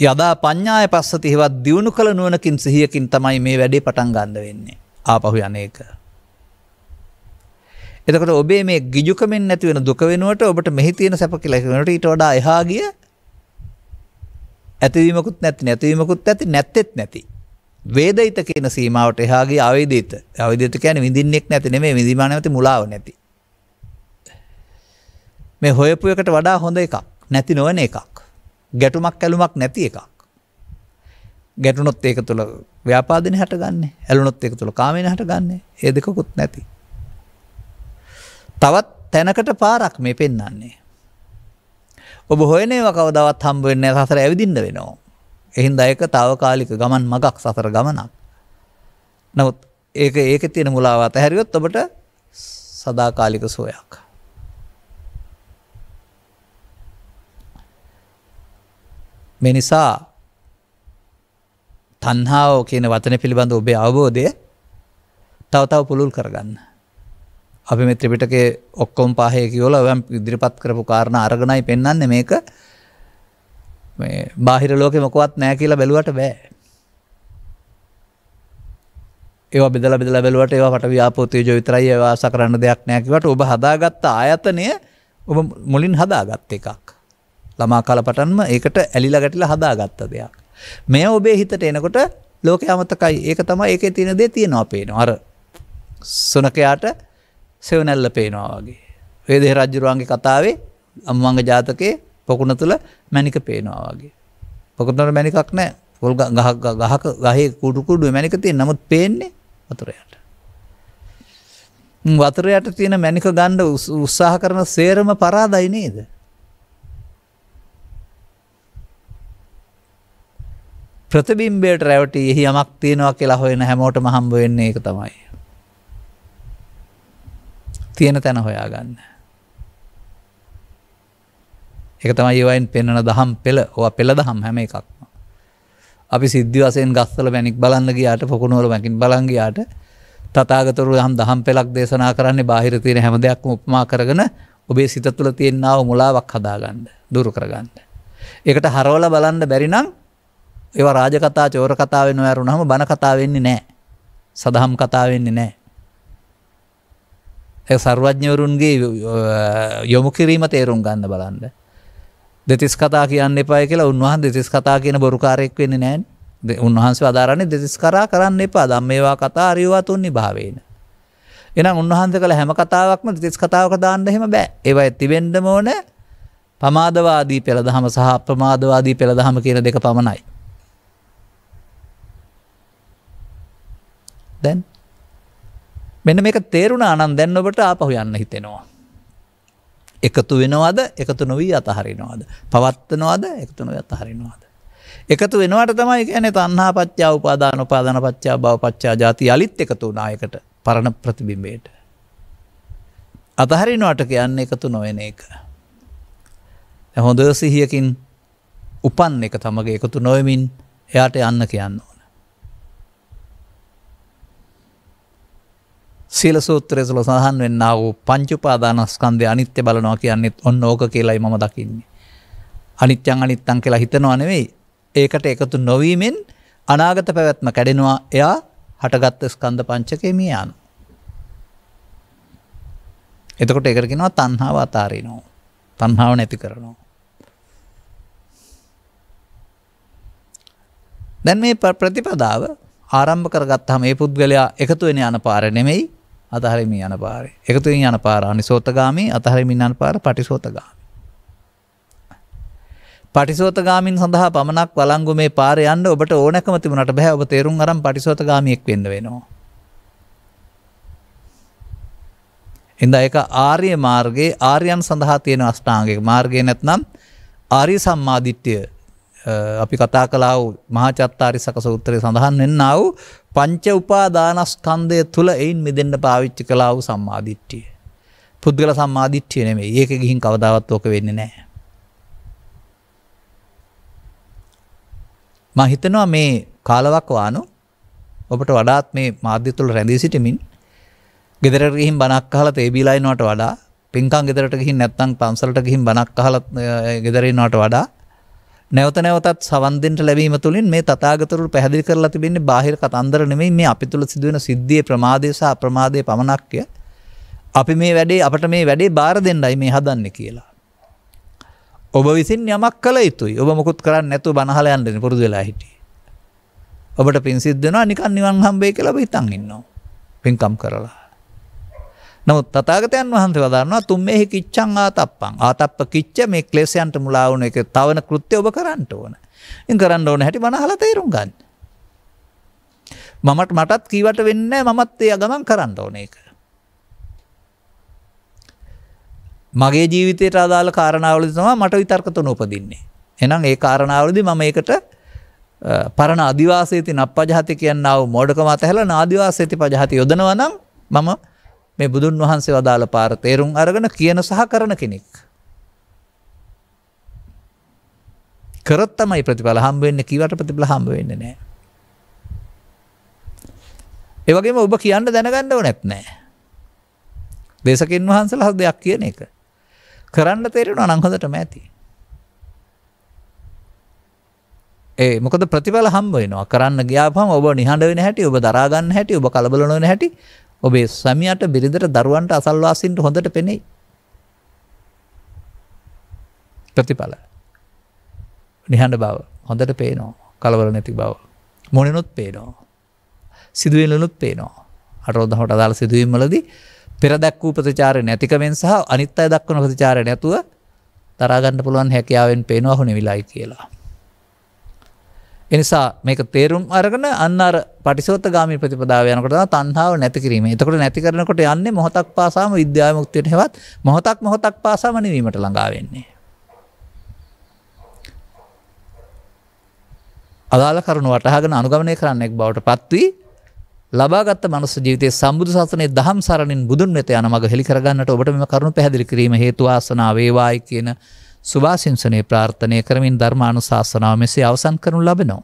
යදා පඤ්ඤාය පස්සති හේවත් දියුණු කළ නුවණකින් සිහියකින් තමයි මේ වැඩේ පටන් ගන්න වෙන්නේ. ආපහු යන්නේක. එතකොට ඔබේ මේ ගිජුකමෙන් නැති වෙන දුක වෙනුවට ඔබට මෙහි තියෙන සැප කියලා වෙනකොට ඊට වඩා එහා ගිය ඇතිවීමකුත් නැති නැතිවීමකුත් නැති නැත්තේත් නැති වේදිත කියන සීමාවට එහා ගිය අවේදිත. අවේදිත කියන්නේ විඳින්නෙක් නැති නෙමෙයි විඳීමා නැති මුලාව නැති. මේ හොයපු එකට වඩා හොඳ එකක් නැති නොවන එකක්. ගැටුමක් ඇලුමක් නැති එකක්. ගැටුනොත් ඒක තුල ව්‍යාපාදෙනේ හටගන්නේ. ඇලුනොත් ඒක තුල කාමෙනේ හටගන්නේ. ඒ දෙකකුත් නැති. තවත් තැනකට පාරක් මේ පෙන්වන්නේ. ඔබ හොයන ඒවා කවදාවත් හම්බ වෙන්නේ නැහැ. සසර ඇවිදින්න වෙනවා. එහෙනම් ඒක తాවකාලික ගමන් මගක් සසර ගමනක්. නමුත් ඒකේ තියෙන මුලාව අතහැරියොත් ඔබට සදාකාලික සෝයක්. මේ නිසා තණ්හාව කියන වචනේ පිළිබඳ ඔබේ අවබෝධය තව පුළුල් කරගන්න. අපි මේ ත්‍රිපිටකයේ ඔක්කොම පහේ කියවලා ඔයන් ඉදිරිපත් කරපු කාරණා අරගෙනයි පෙන්වන්නේ මේක මේ බාහිර ලෝකෙ මොකවත් නැහැ කියලා බැලුවට බෑ. ඒවා බෙදලා බැලුවට ඒවා වට ව්‍යාපෝ තේජෝ විතරයි ඒවා ආස කරන්න දෙයක් නැහැ කිව්වට ඔබ හදාගත්ත ආයතනය ඔබ මුලින් හදාගත් එකක්. ළමා කාලපටන්ම ඒකට ඇලිලා ගැටිලා හදාගත්ත දෙයක්. මේ ඔබේ හිතට එනකොට ලෝකය අමතකයි. ඒක තමයි ඒකේ තියෙන දේ තියෙනවා පේනවා. අර සුනකයාට සෙවණැල්ල පේනවා වගේ. වේදේ රජුරුවන්ගේ කතාවේ අම්මංග ජාතකයේ පොකුණ තුල මණික පේනවා වගේ. පොකුණේ මණිකක් නැහැ. පොල් ගහේ කුඩු මණික තියෙන. නමුත් පේන්නේ වතුර යට. වතුර යට තියෙන මණික ගන්න උත්සාහ කරන සේරම පරාදයි නේද? ප්‍රතිබිම්බයට රැවටි එහි යමක් තියෙනවා කියලා හොයන හැමෝටම හම්බ වෙන්නේ ඒක තමයි. තියෙන තැන හොයාගන්න. ඒක තමයි ඒවයින් පෙන්වන දහම් පෙළ. ඔවා පෙළ දහම් හැම එකක්ම. අපි සිද්ධි වශයෙන් ගස්වල මැණික් බලන්න ගියාට පොකුණු වල මැණික් බලන් ගියාට තථාගතවරු දහම් පෙළක් දේශනා කරන්නේ බාහිර තියෙන හැම දෙයක්ම උපමා කරගෙන ඔබේ සිත තුළ තියෙනා වූ මුලාවක් හදාගන්න, දුරු කරගන්න. ඒකට හරවලා බලන්න බැරි නම් ඒවා රාජ කතා, චෝර කතා වෙනවා වරුණාම බණ කතා වෙන්නේ නැහැ. සදහම් කතා වෙන්නේ නැහැ. ඒ සර්වඥවරුන්ගේ යොමු කිරීම තේරුම් ගන්න බලන්න. දෙතිස් කතා කියන්න එපායි කියලා උන්වහන්සේ දෙතිස් කතා කියන බොරුකාරයෙක් වෙන්නේ නැහැනේ. උන්වහන්සේ වදාරන්නේ දෙතිස් කරා කරන්න එපා. ධම්මේවා කතා අරියවා තුන්නි භාවේන. එහෙනම් උන්වහන්සේ කළ හැම කතාවක්ම දෙතිස් කතාවක දාන්න එහෙම බෑ. ඒවා තිබෙන්නම ඕන පමාදවාදී පෙළදහම සහ අප්‍රමාදවාදී පෙළදහම කියන දෙක පමණයි. දැන් මෙන්න මේක තේරුණා නම් දැන් ඔබට ආපහු යන්න හිතෙනවා. එකතු වෙනවද? එකතු නොවි අතහරිනවද? පවත්නවද? එකතු නොවි අතහරිනවද? එකතු වෙනවට තමයි කියන්නේ තණ්හා පත්‍ය උපාදාන උපාදාන පත්‍ය භව පත්‍ය ජාති යලිත් එකතු වුණා එකට පරණ ප්‍රතිබිම්බයට. අතහරිනවට කියන්නේ එකතු නොවන එක. හොඳ සිහියකින් උපන් එක තමගේ එකතු නොවෙමින් එයාට යන්න කියන්න ඕන. සීල සූත්‍රයේ සඳහන් වෙන්නා වූ පංච උපාදානස්කන්ධය අනිත්‍ය බලනවා කියන්නේ ඔන්න ඕක කියලායි මම දකින්නේ. අනිත්‍යං අනිත්තං කියලා හිතනවා නෙවෙයි. ඒකට එකතු නොවීමෙන් අනාගත පැවැත්ම කැඩෙනවා. එයා හටගත් ස්කන්ධ පංචකේ මිය යනවා. එතකොට ඒකට කියනවා තණ්හාව අතාරිනවා. තණ්හාව නැති කරනවා. දැන් මේ ප්‍රතිපදාව ආරම්භ කරගත්තාම මේ පුද්ගලයා එකතු වෙන යන පාර නෙමෙයි අතහරින්න යන පාරේ. එකතු වෙන යන පාර අනිසෝතගාමී, අතහරින්න යන පාර පටිසෝතගාමී. පටිසෝතගාමීන් සඳහා පමණක් වළංගු මේ පාරේ යන්න ඔබට ඕනකම තිබුණාට බෑ. ඔබ තේරුම් අරන් පටිසෝතගාමීෙක් වෙන්න වෙනවා. ඉතින් ඒක ආර්ය මාර්ගයේ ආර්යයන් සඳහා තියෙන අෂ්ටාංගික මාර්ගය නැත්නම් ආර්ය සම්මාදිට්ඨිය අපි කතා කළා වූ මහා චත්තාරිසක සූත්‍රයේ සඳහන් වෙන්නා වූ පංච උපාදානස්කන්ධය තුල එයින් මිදෙන්න පාවිච්චි කළා වූ සම්මාදිට්ඨිය. පුද්ගල සම්මාදිට්ඨිය නෙමෙයි. ඒක ගිහින් කවදාවත් ඕක වෙන්නේ නැහැ. මම හිතනවා මේ කාලවක් වානු ඔබට වඩාත් මේ මාධ්‍ය තුල රැඳී සිටමින් ගෙදරට ගිහින් බණක් අහලා තේ බීලා ඉන්නවට වඩා පින්කම් ගෙදරට ගිහින් නැත්නම් පන්සලට ගිහින් බණක් අහලා ගෙදර ඉන්නවට වඩා නැවත නැවතත් සවන් දෙන්න ලැබීම තුළින් මේ තථාගතවරු පැහැදිලි කරලා තිබෙන්නේ බාහිර කතන්දර නෙමෙයි මේ අපි තුල සිදුවෙන සිද්ධියේ ප්‍රමාදය සහ අප්‍රමාදයේ පමණක්ය. අපි මේ වැඩේ අපට මේ වැඩේ බාර දෙන්නයි මේ හදන්නේ කියලා. ඔබ විසින් යමක් කළ යුතුයි. ඔබ මොකුත් කරන්නේ නැතුව බණ අහලා යන්න පුරුදු වෙලා හිටියේ. ඔබට පින් සිද්ධ වෙනවා නිකන් නිවන් හම්බෙයි කියලා ඔබ හිතන් ඉන්නවා. පින්කම් කරලා. නමුත් තථාගතයන් වහන්සේ වදාරනවා තුම්මේහි කිච්ඡං ආතප්පං. ආතප්ප කිච්ච මේ ක්ලේශයන්ට මුලා වුණ එක තවන කෘත්‍ය ඔබ කරන්න ඕන. ඉන් කරන්න ඕන හැටි බණ අහලා තේරුම් ගන්න. මටත් කීවට වෙන්නේ නැහැ. මමත් ඒ ගමන් කරන්න ඕන ඒක. මගේ ජීවිතයට අදාළ කාරණාවලදී තමයි මට විතර්ක තුන උපදින්නේ. එහෙනම් ඒ කාරණාවලදී මම ඒකට පරණ ආදිවාසීති නප්පජහති කියනවා මොඩකම අතහැලා නාදිවාසීති පජහති යොදනවා නම් මම මේ බුදුන් වහන්සේ වදාළ පාර තේරුම් අරගෙන කියන සහ කරන කෙනෙක්. කරත් තමයි ප්‍රතිඵල හම්බ වෙන්නේ. කීවට ප්‍රතිඵල හම්බ වෙන්නේ නැහැ. ඒ වගේම ඔබ කියන්න දැනගන්න ඕනෙත් නැහැ. දේශකින් වහන්සේලා දෙයක් කියන එක. කරන්න තේරෙනවා නම් හොඳටම ඇති. මොකද ප්‍රතිඵල හම්බ වෙනවා. කරන්න ගියාපම ඔබ නිහඬ වෙන හැටි, ඔබ දරා ගන්න හැටි, ඔබ කලබල නොවන හැටි ඔබේ සැමියාට, බිරිඳට, දරුවන්ට, අසල්වාසීන්ට හොඳට පෙනෙයි. ප්‍රතිඵල. නිහඬ බව හොඳට පේනවා. කලබල නැති බව. මොනිනුත් පේනවා. සිදුවෙලනුත් පේනවා. අටරොදහට අදාළ සිදුවීම් වලදී පෙර දැක් වූ ප්‍රතිචාරය නැතිකමෙන් සහ අනිත් අය දක්වන ප්‍රතිචාරය නැතුව දරා ගන්න පුළුවන් හැකියාවෙන් පේනවා හුනේ විලයි කියලා. එනිසා මේක තේරුම් අරගෙන අන්න අර පටිසෝතගාමී ප්‍රතිපදාව යනකොට තමයි තණ්හාව නැති කිරීම. එතකොට නැති කරනකොට යන්නේ මොහොතක් පාසාම විද්‍යාව මුක්තියට හැවත් මොහොතක් පාසාම නිවීමට ළඟා වෙන්නේ. අදාළ කරුණු වටහාගෙන අනුගමනය කරන්නෙක් බවට පත් වී ලබාගත් මනුස්ස ජීවිතයේ සම්බුදු සසුනේ දහම් සරණින් බුදුන් වෙත යන මඟ හෙළි කරගන්නට ඔබට මෙම කරුණු පැහැදිලි කිරීම හේතු වාසනා වේවායි කියන සුභාශිංසනයේ ප්‍රාර්ථනා කරමින් ධර්මානුශාසනාව මෙසේ අවසන් කරනු ලබනවා.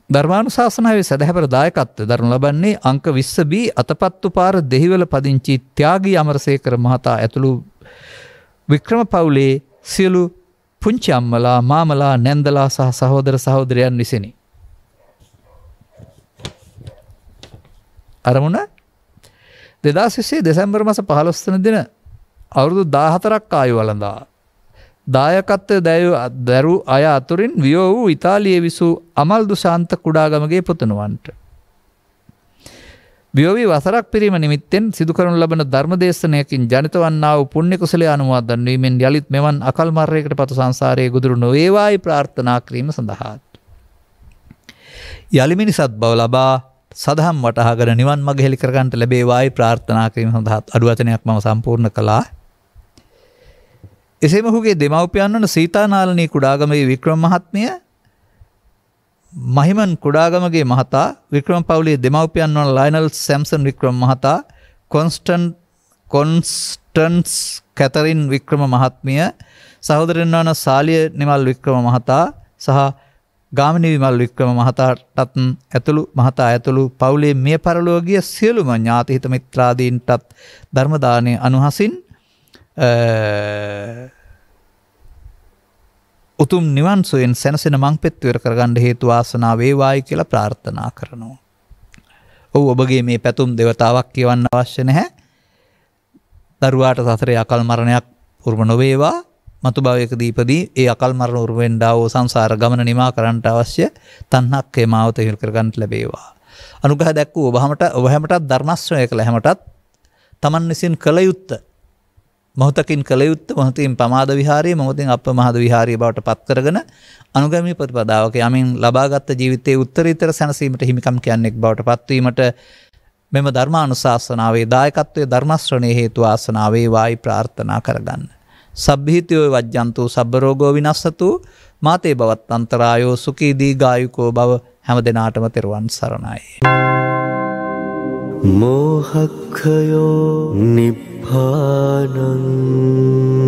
ධර්මානුශාසනාවේ සදහැපර දායකත්වය දරනු ලබන්නේ අංක 20B අතපත්තු පාර දෙහිවල පදිංචි ත්‍යාගී අමරසේකර මහතා ඇතුළු වික්‍රම පවුලේ සියලු පුංචි අම්මලා, මාමලා, නැන්දලා සහ සහෝදර සහෝදරයන් විසිනි. අරමුණ 2020 දෙසැම්බර් මාස 15 වන දින අවුරුදු 14ක් ආයු වළඳා දායකත්වය දැරු අය අතුරින් වියෝ වූ ඉතාලියේ විසූ අමල් දුශාන්ත කුඩාගමගේ පුතුණුවන්ට වියෝවී වසරක් පිරීම නිමිත්තෙන් සිදු කරනු ලබන ධර්මදේශනයකින් ජනිත වන්නා වූ පුණ්‍ය කුසලයේ අනුමෝදන් වීමෙන් යලිත් මෙවන් අකල් මරණයකට පසු සංසාරයේ ගොදුරු නොවේවායි ප්‍රාර්ථනා කිරීම සඳහා යලිමිනිසත් බව ලබා සදහම් වටහාගෙන නිවන් මඟ හෙළි කර ගන්නට ලැබේවායි ප්‍රාර්ථනා කිරීම සඳහා අඩු වචනයක් මම සම්පූර්ණ කළා. එසේම ඔහුගේ දෙමව්පියන් වන සීතානාලනී කුඩාගමේ වික්‍රම මහත්මිය, මහිමන් කුඩාගමගේ මහතා, වික්‍රම පවුලේ දෙමව්පියන් වන ලයනල් සැම්සන් වික්‍රම මහතා, කොන්ස්ටන්ස් කැතරින් වික්‍රම මහත්මිය, සහෝදරයන් වන සාලිය නිමල් වික්‍රම මහතා සහ ගාමිණී විමල් වික්‍රම මහතාටත් ඇතුළු පවුලේ මිය පරලෝකීය සියලුම ඥාති හිත මිත්‍රාදීන්ටත් ධර්ම දානයේ අනුහසින් උතුම් නිවන් සුවෙන් සැනසෙන මංපෙත් ඉවර කරගන්න හේතු වාසනා වේවායි කියලා ප්‍රාර්ථනා කරනවා. ඔව් ඔබගේ මේ පැතුම් දෙවතාවක් කියවන්න අවශ්‍ය නැහැ. දරුවාට සසරේ අකල් මරණයක් උරුම නොවේවා. මතු භවයකදී ඉපදී ඒ අකල් මරණ උරුම වෙන්නා වූ සංසාර ගමන නිමා කරන්නට අවශ්‍ය තණ්හක්කේ මාවත ඉවර කරගන්න ලැබේවා. අනුග්‍රහ දැක්වූ ඔබ හැමටත් ධර්ම ශ්‍රවණය කළ හැමටත් තමන් විසින් කළ යුත්තේ මොහොතකින් කළ යුත්තේ මොහොතින් පමාද විහාරයේ මොහොතින් අප්‍රමාද විහාරයේ බවට පත් කරගෙන අනුගමනීය ප්‍රතිපදාවක යමින් ලබාගත් ජීවිතයේ උත්තරීතර සැනසීමට හිමිකම් කියන්නෙක් බවට පත්වීමට මෙම ධර්මානුශාසනාවේ දායකත්වයේ ධර්ම ශ්‍රවණයේ හේතු ආසනාව වේවායි ප්‍රාර්ථනා කරගන්න. සබ්බීතියෝ වජ්ජන්තු සබ්බ රෝගෝ විනස්සතු මාතේ බවත් අන්තරායෝ සුඛී දීඝායුකෝ බව හැම දිනාටම තෙරුවන් සරණයි. මෝහක්ඛයෝ නිබ්බානං